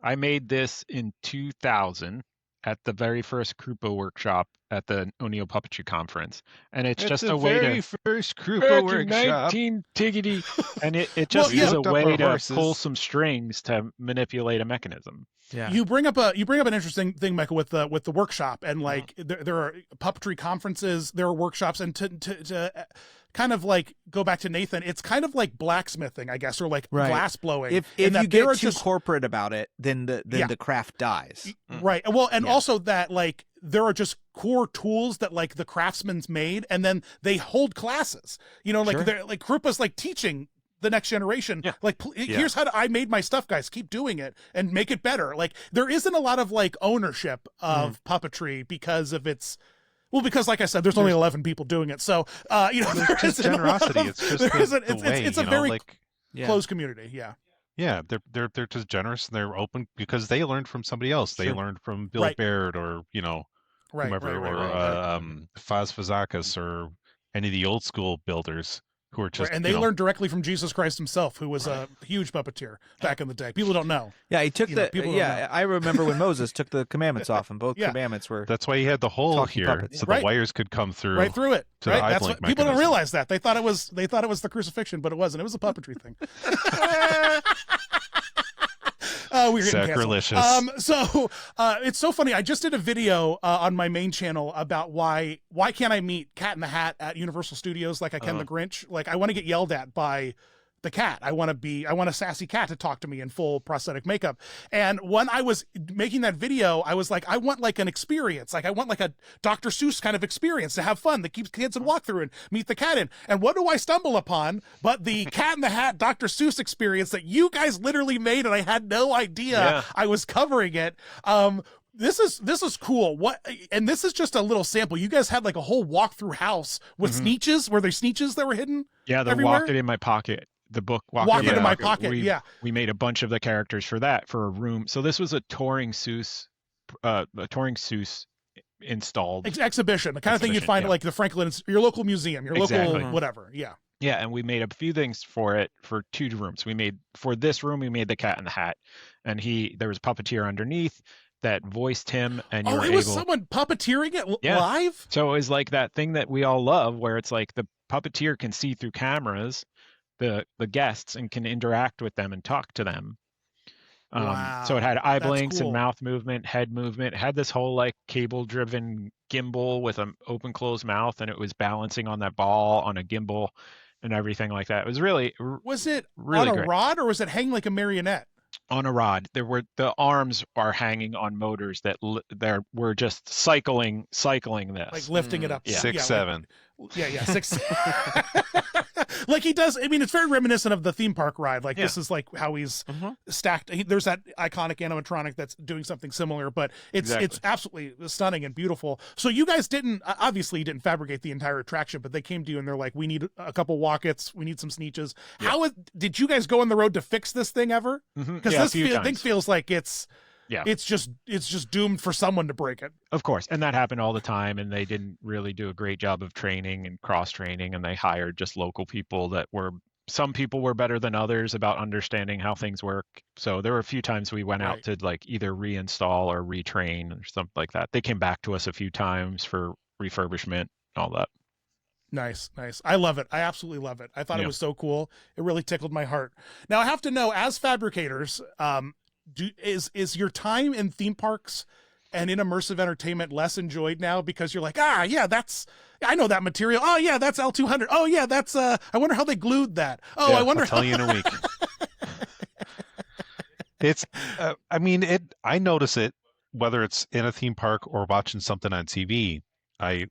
I made this in 2000 at the very first Krupa workshop at the O'Neill Puppetry Conference, and it's just a way very to first Krupa workshop. 19 tiggity, and it just yeah. is a Looked up way our to horses. pull some strings to manipulate a mechanism. Yeah. You bring up an interesting thing, Michael, with the workshop, and like there are puppetry conferences, there are workshops, and to kind of like go back to Nathan, it's kind of like blacksmithing, I guess, or like Right. glass blowing. If in that you there get are too corporate about it, then the craft dies. Right. Well, and Yeah. also that like there are just core tools that like the craftsman's made, and then they hold classes. You know, like Sure. they're like Krupa's like teaching the next generation. Yeah. Like, here's how I made my stuff, guys. Keep doing it and make it better. Like there isn't a lot of like ownership of puppetry because of its. Well, because like I said, there's only 11 people doing it, so you know, There's there just isn't a lot generosity. of- It's just there the, isn't- the way, it's a you know, very like Yeah. closed community. Yeah. yeah, they're just generous and they're open because they learned from somebody else. They Sure. learned from Bill Right. Baird or Right. whomever, right, or right. Faz Fazakas or any of the old school builders who are just And they learned directly from Jesus Christ himself, who was a huge puppeteer back in the day. People don't know. Yeah, he took You know, people don't know. I remember when Moses took the commandments off, and both Yeah. commandments were. That's why he had the hole Talking here, puppets. so Right. the wires could come through. Right through it. to the Right. eye That's blink what people don't mechanism. realize that. They thought it was the crucifixion, but it wasn't. It was a puppetry thing. We're getting canceled. Sacrilegious. So it's so funny. I just did a video on my main channel about why can't I meet Cat in the Hat at Universal Studios like I can the Grinch? Like I want to get yelled at by the cat. I want a sassy cat to talk to me in full prosthetic makeup. And when I was making that video, I was like, I want like an experience. Like I want like a Dr. Seuss kind of experience to have fun that keeps kids and walk through and meet the cat in. And what do I stumble upon but the Cat in the Hat Dr. Seuss experience that you guys literally made, and I had no idea I was covering it. This is cool. And this is just a little sample. You guys had like a whole walk-through house with sneeches. Were there sneeches that were hidden? Yeah, the everywhere? Walk It in My Pocket. The book Walk It in My Pocket, we made a bunch of the characters for a room. So this was a touring Seuss installed exhibition, the kind of thing you'd find at like the Franklin, your local museum, your Exactly. local whatever. Yeah. Yeah, and we made a few things for it for 2 rooms. For this room, we made the Cat in the Hat, and there was a puppeteer underneath that voiced him, and you were it was able. someone puppeteering it Yeah. live. So it was like that thing that we all love, where it's like the puppeteer can see through cameras the guests and can interact with them and talk to them. So it had eye That's blinks cool. and mouth movement, head movement. It had this whole like cable-driven gimbal with an open-closed mouth, and it was balancing on that ball on a gimbal and everything like that. It was really Was it really on a great. rod or was it hanging like a marionette? On a rod. The arms are hanging on motors that we're just cycling this. Like lifting it up. Yeah. 6'7". Yeah, 6. Like he does. I mean, it's very reminiscent of the theme park ride. Like this is like how he's stacked. There's that iconic animatronic that's doing something similar, but it's absolutely stunning and beautiful. So you guys obviously didn't fabricate the entire attraction, but they came to you and they're like, we need a couple walk-its, we need some sneeches. Yeah. Did you guys go on the road to fix this thing ever? Because this thing feels like it's just doomed for someone to break it. Of course. And that happened all the time, and they didn't really do a great job of training and cross-training, and they hired just local people some people were better than others about understanding how things work. So there were a few times we went out to like either reinstall or retrain or something like that. They came back to us a few times for refurbishment, all that. Nice. I love it. I absolutely love it. I thought it was so cool. It really tickled my heart. Now I have to know, as fabricators, is your time in theme parks and in immersive entertainment less enjoyed now because you're like, I know that material. Oh yeah, that's L200. Oh yeah, that's I wonder how they glued that. Oh, I wonder. I'll tell you in a week. It's, I notice it whether it's in a theme park or watching something on TV, I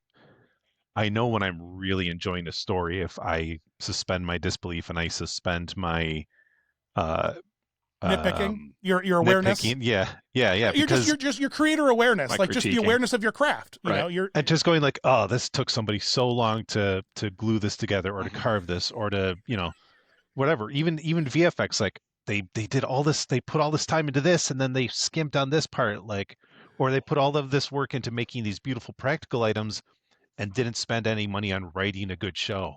know when I'm really enjoying a story if I suspend my disbelief and I suspend my uh Nitpicking, um your awareness. nitpicking. Yeah, You're because just your creator awareness, Like like just the critiquing. awareness of your craft. You Right. know, you're and just going like, oh, this took somebody so long to glue this together or to carve this or to, whatever. Even VFX, like they did all this, they put all this time into this and then they skimped on this part, like, or they put all of this work into making these beautiful practical items and didn't spend any money on writing a good show.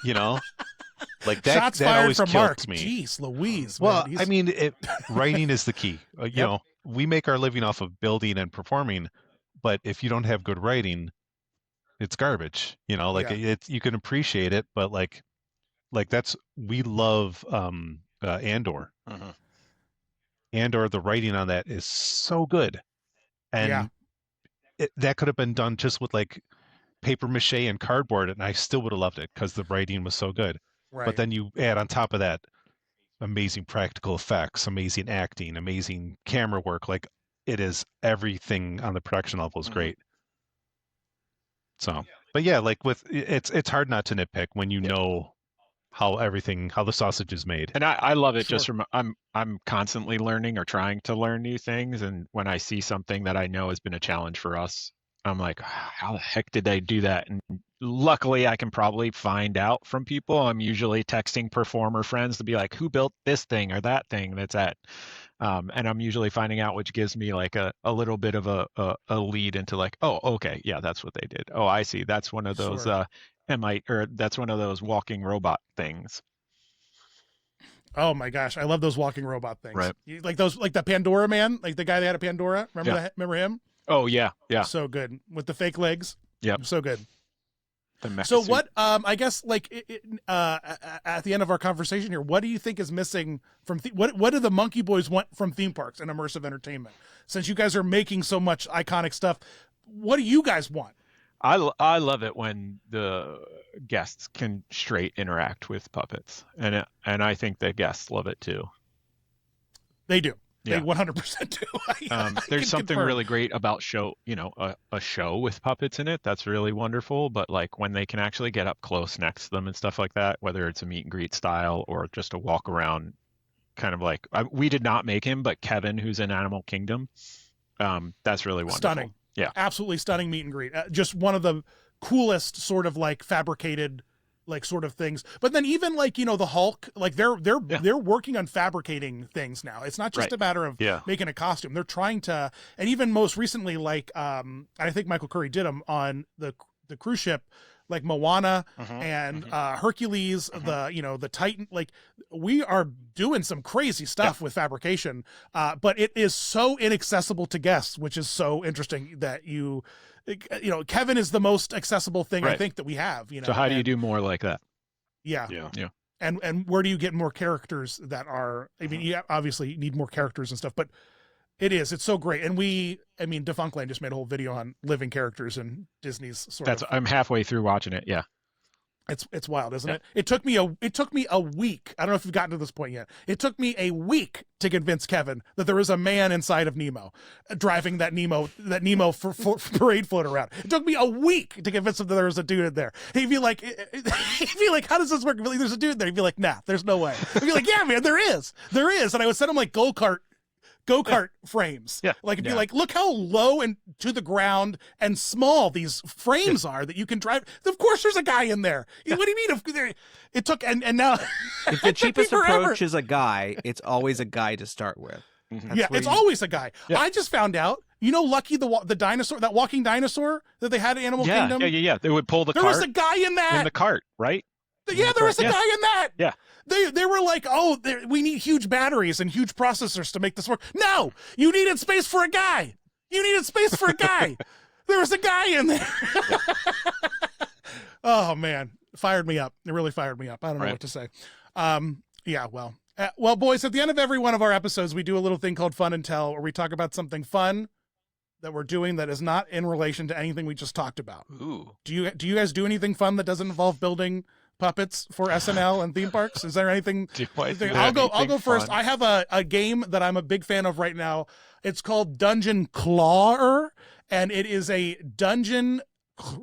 you know like shots that fired always from kills Mark. me. Jeez, Louise. Well, man, I mean, writing is the key. Yep. We make our living off of building and performing, but if you don't have good writing, it's garbage. Like Yeah. you can appreciate it, but like we love Andor. Mhm. Andor, the writing on that is so good, and that could have been done just with like paper mache and cardboard, and I still would have loved it because the writing was so good. right. But then you add on top of that amazing practical effects, amazing acting, amazing camera work. Like it is, everything on the production level is great. So, but yeah, like it's hard not to nitpick when you know how the sausage is made. And I love it Sure. just from I'm constantly learning or trying to learn new things, and when I see something that I know has been a challenge for us, I'm like, how the heck did they do that? And luckily I can probably find out from people. I'm usually texting performer friends to be like, who built this thing or that thing that's at and I'm usually finding out, which gives me like a little bit of a lead into like, oh, okay, yeah, that's what they did. Oh, I see. That's one of those Sure. that's one of those walking robot things. Oh my gosh, I love those walking robot things. Right. Like those, like the Pandora man, like the guy that had a Pandora. Remember Yeah. that? Remember him? Oh yeah, yeah. So good with the fake legs. Yep. So good. The mecha So suit. what? I guess like at the end of our conversation here, what do you think is missing from what do the Monkey Boys want from theme parks and immersive entertainment? Since you guys are making so much iconic stuff, what do you guys want? I love it when the guests can straight interact with puppets, and I think the guests love it too. They do. Yeah. They 100% do. I There's can something confirm. really great about a show with puppets in it. That's really wonderful. But like when they can actually get up close next to them and stuff like that, whether it's a meet and greet style or just a walk around, kind of like we did not make him, but Kevin, who's in Animal Kingdom, that's really wonderful. Stunning. Yeah. Absolutely stunning meet and greet. Just one of the coolest sort of like fabricated like sort of things. But then even like, the Hulk, like they're working on fabricating things now. It's not just Right. a matter of making a costume. They're trying to, and even most recently, like I think Michael Curry did them on the cruise ship, like Moana and Hercules, the Titan. Like we are doing some crazy stuff with fabrication, but it is so inaccessible to guests, which is so interesting that Kevin is the most accessible thing I think that we have. So how do you do more like that? Yeah. Yeah. And where do you get more characters that are? I mean, you obviously need more characters and stuff, but it's so great. And Defunctland just made a whole video on living characters in Disney's I'm halfway through watching it. Yeah. It's wild, isn't it? It took me a week. I don't know if you've gotten to this point yet. It took me a week to convince Kevin that there was a man inside of Nemo driving that Nemo for parade float around. It took me a week to convince him that there was a dude in there. He'd be like, how does this work? He'd be like, there's a dude there. He'd be like, nah, there's no way. I'd be like, yeah, man, there is. And I would send him like go-kart frames. Yeah. Like it'd be like, look how low and to the ground and small these frames are that you can drive. Of course there's a guy in there. What do you mean? It took, and now. If the cheapest approach is a guy, it's always a guy to start with. Yeah, it's always a guy. Yeah. I just found out, Lucky the dinosaur, that walking dinosaur that they had at Animal Kingdom. Yeah. They would pull the There cart. was a guy in that. In the cart, right? Yeah, there was a guy in that. Yeah. They were like, oh, we need huge batteries and huge processors to make this work. No, you needed space for a guy. There was a guy in there. Oh, man. Fired me up. It really fired me up. I don't know what to say. Well, boys, at the end of every one of our episodes, we do a little thing called Fun and Tell, where we talk about something fun that we're doing that is not in relation to anything we just talked about. Ooh. Do you guys do anything fun that doesn't involve building puppets for SNL and theme parks? Is there anything? I'll go first. I have a game that I'm a big fan of right now. It's called Dungeon Clawer, and it is a dungeon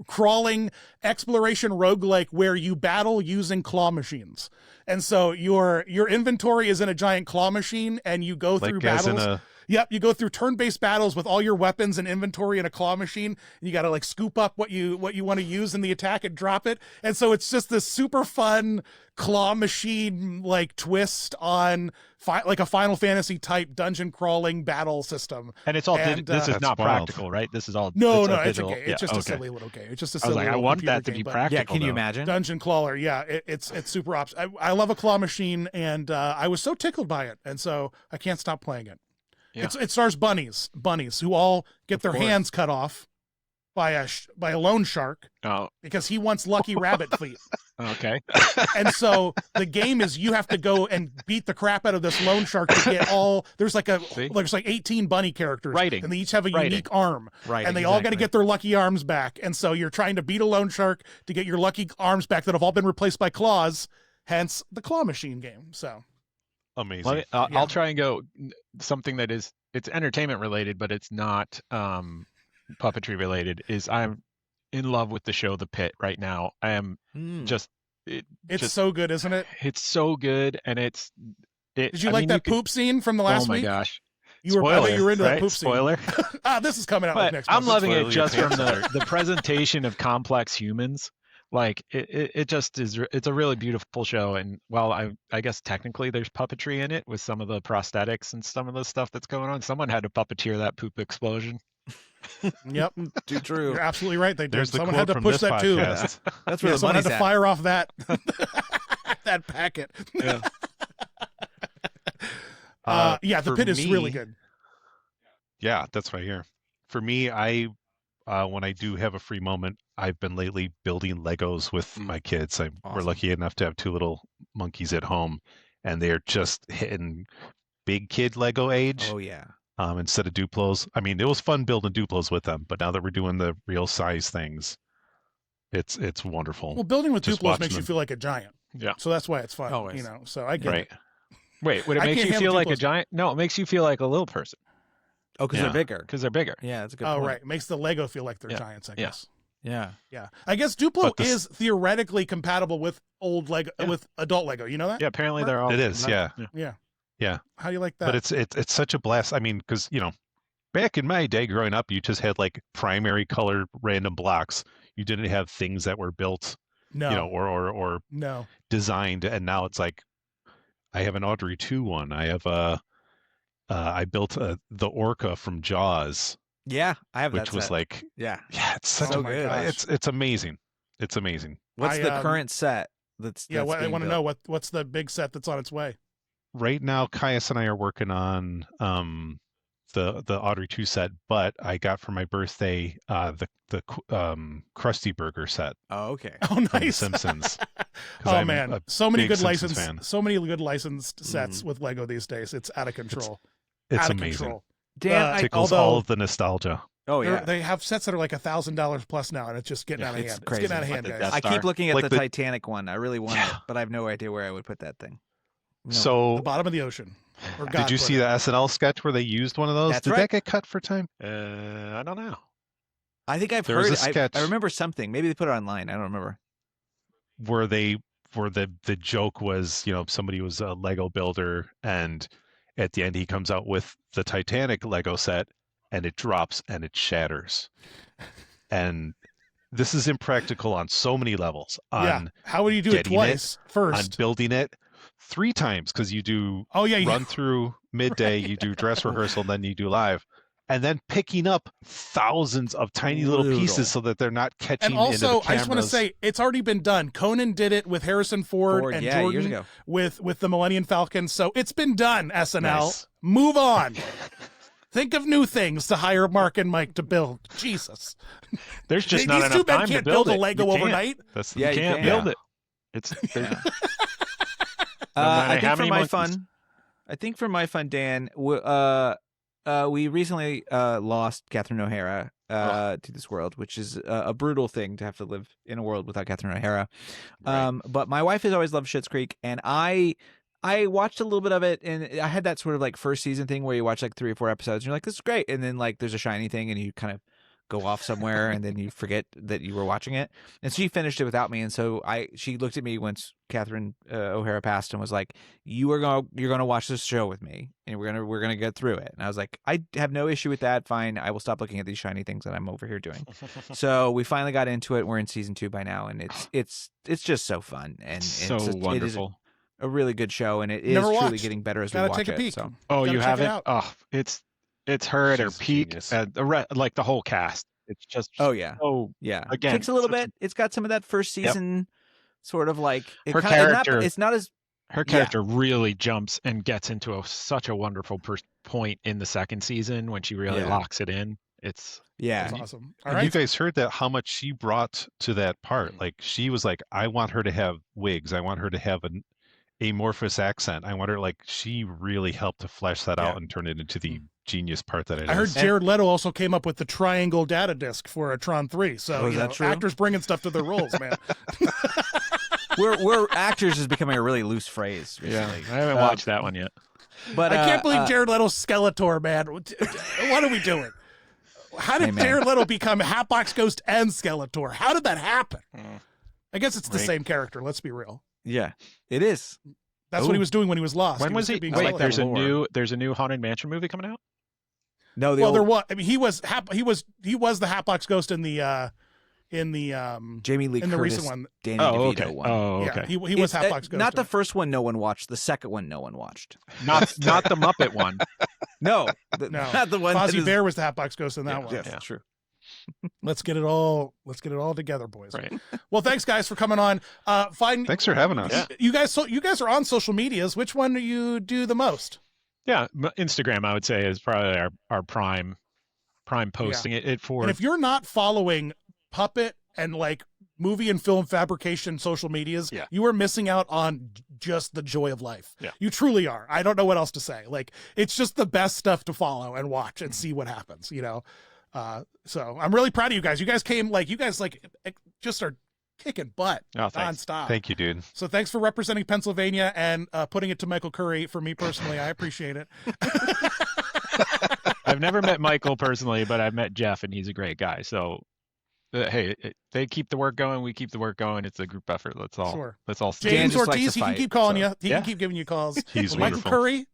crawling exploration roguelike where you battle using claw machines. And so your inventory is in a giant claw machine, and you go through battles. Yep, you go through turn-based battles with all your weapons and inventory in a claw machine. And you got to like scoop up what you want to use in the attack and drop it. And so it's just this super fun claw machine like twist on like a Final Fantasy type dungeon crawling battle system. And it's all this is not wild. practical, right? This is all it's a game. It's just a silly little game. It's just a silly I want that to be game, practical. Yeah, can you imagine? Dungeon Crawler, yeah, it's super ops. I love a claw machine, and I was so tickled by it, and so I can't stop playing it. Yeah. It stars bunnies who all get their hands cut off by a loan shark because he wants lucky rabbit feet. Okay. And so the game is you have to go and beat the crap out of this loan shark to get all there's like 18 bunny characters. Writing. And they each have a unique arm. Right. And they all got to get their lucky arms back. And so you're trying to beat a loan shark to get your lucky arms back that have all been replaced by claws, hence the claw machine game. So Amazing. I'll try and go something that it's entertainment related, but it's not puppetry related. I'm in love with the show The Pit right now. I am it's so good, isn't it? It's so good, and Did you like that poop scene from the last week? Oh my gosh! I bet you were into that poop scene. Spoiler. This is coming out But next month. I'm loving it just from the presentation of complex humans. Like it just is. It's a really beautiful show, and while I guess technically there's puppetry in it with some of the prosthetics and some of the stuff that's going on. Someone had to puppeteer that poop explosion. Yep, too true. You're absolutely right. They did. There's the Someone quote had to from push this that too. podcast. That's where the someone money's had to at. fire off that that packet. Yeah. The Pit is really good. Yeah, that's what I hear. For me, when I do have a free moment, I've been lately building Legos with my kids. We're Awesome. lucky enough to have two little monkeys at home, and they're just hitting big kid Lego age. Oh yeah. Instead of Duplos. I mean, it was fun building Duplos with them, but now that we're doing the real size things, it's wonderful. Well, building with Just Duplos watching makes you them. feel like a giant. Yeah. So that's why it's fun. Always. So I get it. Wait, would it I make can't you handle feel like a Duplos. giant? No, it makes you feel like a little person Oh, because Yeah. they're bigger. because they're bigger. Yeah, that's a good Oh, point. right. It makes the Lego feel like they're Yeah. giants, I Yeah. guess. Yeah. Yeah. I guess Duplo But is theoretically compatible with old Lego, Yeah. with adult Lego. You know that? Yeah, apparently they're all. It is, yeah. Yeah. Yeah. How do you like that? But it's such a blast. I mean, because back in my day growing up, you just had like primary colored random blocks. You didn't have things that were built, no. or No. designed. And now it's like, I have an Audrey 2 one. I have I built the Orca from Jaws, Yeah, I have that which was set. like, Yeah. it's such So a good. it's amazing. It's amazing. What's I, the current set? That's I being want to built? know what's the big set that's on its way. Right now, Caius and I are working on the Audrey 2 set, but I got for my birthday the Krusty Burger set Oh, okay. Oh, from The nice. Simpsons. 'cause Oh I'm man, a so many big good Simpsons licensed, fan. so many good licensed sets with Lego these days. It's out of control. It's out of amazing. control. Dan, Tickles although- all of the nostalgia. oh yeah. They have sets that are like $1,000 plus now, and it's just getting Yeah, out of it's hand. crazy. It's getting out of hand, Like the guys. Death I keep Star. looking at Like the the- Titanic one. I really want Yeah. it, but I have no idea where I would put that thing. No. So The bottom of the ocean. Or did God you put see it. the SNL sketch where they used one of those? That's Did right. that get cut for time? I don't know. I think I've There was heard a it. sketch. I remember something. Maybe they put it online. I don't remember. Where the joke was, somebody was a Lego builder, and at the end he comes out with the Titanic Lego set, and it drops and it shatters. And this is impractical on so many levels. Yeah. How would you do it getting twice? on First. building it 3 times, because you do Oh yeah. run through midday, you do dress rehearsal, then you do live, and then picking up thousands of tiny little Brutal. pieces so that they're not catching And into also, the I just want to cameras. say it's already been done. Conan did it with Harrison Ford and yeah, years Jordan ago. with the Millennium Falcon. So it's been done. SNL, Nice. move on. Think of new things to hire Mark and Mike to build. Jesus, There's just These not two enough men time to can't build build a it. Lego You can't. overnight. That's Yeah, You you can't can. build Yeah. it. It's I matter how think for many my monkeys. fun, Dan, we recently lost Catherine O'Hara to this world, which is a brutal thing to have to live in a world without Catherine O'Hara. Right. But my wife has always loved Schitt's Creek, and I watched a little bit of it, and I had that sort of like first season thing where you watch like 3 or 4 episodes, and you're like, this is great, and then like there's a shiny thing, and you kind of go off somewhere, and then you forget that you were watching it. And she finished it without me, and so she looked at me once Catherine O'Hara passed and was like, you're gonna watch this show with me, and we're gonna get through it. And I was like, I have no issue with that. Fine, I will stop looking at these shiny things that I'm over here doing. So we finally got into it. We're in season 2 by now, and it's just so fun and So it is wonderful. a really good show, and it is Never truly watched. getting better as Gotta we watch take a it. peek. So Oh, Gotta you check it haven't? out. Oh, it's her at her She's a peak. genius. Like the whole cast. It's just oh yeah. so Yeah, Again, takes a little such a- bit. It's got some of that first Yep. season sort of like Her kinda- character- It's not as her character really jumps and gets into such a wonderful point in the second season when she really Yeah. locks it in. It's yeah. That's awesome. All And right. you guys heard that how much she brought to that part. Like she was like, I want her to have wigs. I want her to have an amorphous accent. I want her like she really helped to flesh that out and turn it into the genius part that it I heard is. Jared Leto also came up with the triangle data disc for a Tron 3. So Oh, is you that know, true? actors bringing stuff to their roles, man. we're actors is becoming a really loose phrase recently. I haven't watched that one yet. But I can't believe Jared Leto's Skeletor, man. What are we doing? How did Hey, man. Jared Leto become Hatbox Ghost and Skeletor? How did that happen? I guess it's the Right. same character. Let's be real. Yeah, it is. That's what Ooh. he was doing when he was lost. When was he? being Wait, Skeletor. there's lore. a new Haunted Mansion movie coming out. No, the Well, old there was. I mean, he was the Hatbox Ghost in the Jamie Lee in the Curtis, recent one. Danny Oh, DeVito okay. one. Oh, Yeah, okay. he was It's, Hatbox Ghost. not in the it. first one no one watched. The second one no one watched. Not the Muppet one. No, No, not the one. that Fozzie is- Bear was the Hatbox Ghost in that Yeah. one. Yes, Yeah. true. Let's get it all together, boys. Right. Well, thanks guys for coming on. Thanks for having us. Yeah. You guys are on social medias. Which one do you do the most? Yeah, Instagram I would say is probably our prime posting it for. And if you're not following Puppet and like movie and film fabrication social medias, Yeah. you are missing out on just the joy of life. Yeah. You truly are. I don't know what else to say. Like, it's just the best stuff to follow and watch and see what happens, you know? So I'm really proud of you guys. You guys just are kicking butt Oh, thanks. nonstop. Thank you, dude. So thanks for representing Pennsylvania and putting it to Michael Curry for me personally. I appreciate it. I've never met Michael personally, but I've met Jeff, and he's a great guy. So, hey, they keep the work going, we keep the work going. It's a group effort. Let's all Sure. stay. James just likes Ortiz, to he can fight, keep calling so- you. He Yeah. can keep giving you calls. He's Michael wonderful. Curry,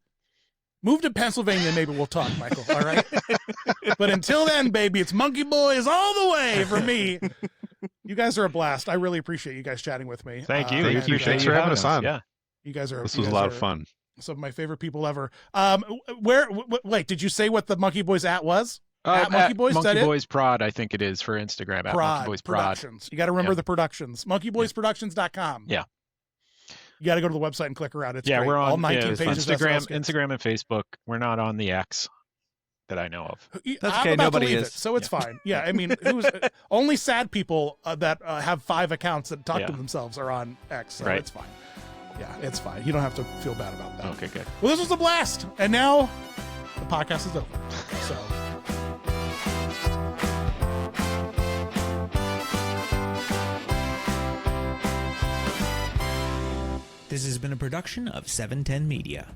move to Pennsylvania. Maybe we'll talk, Michael. All right. But until then, baby, it's Monkey Boys all the way for me. You guys are a blast. I really appreciate you guys chatting with me. Thank you. Thank We you. appreciate Thanks you for having us on. Yeah. You guys are. This you was a guys lot are of fun. Some of my favorite people ever. Wait, did you say what the Monkey Boys at was? At Monkey Boys, is that Monkey it? Boys Prod, I think it is for Instagram. At Monkey Boys Prod. Productions. You got to remember Yeah. the productions. Monkeyboysproductions.com. Yeah. You got to go to the website and click around. It's Yeah, great. we're on all 19 yeah, pages. Instagram and Facebook. We're not on the X that I know of. That's I'm okay, about nobody to leave is. it, so it's fine. Yeah, I mean, only sad people that have 5 accounts that talk to Yeah. themselves are on X, so Right. it's fine. Yeah, it's fine. You don't have to feel bad about that. Okay, good. Well, this was a blast, and now the podcast is over. So. This has been a production of 710 Media.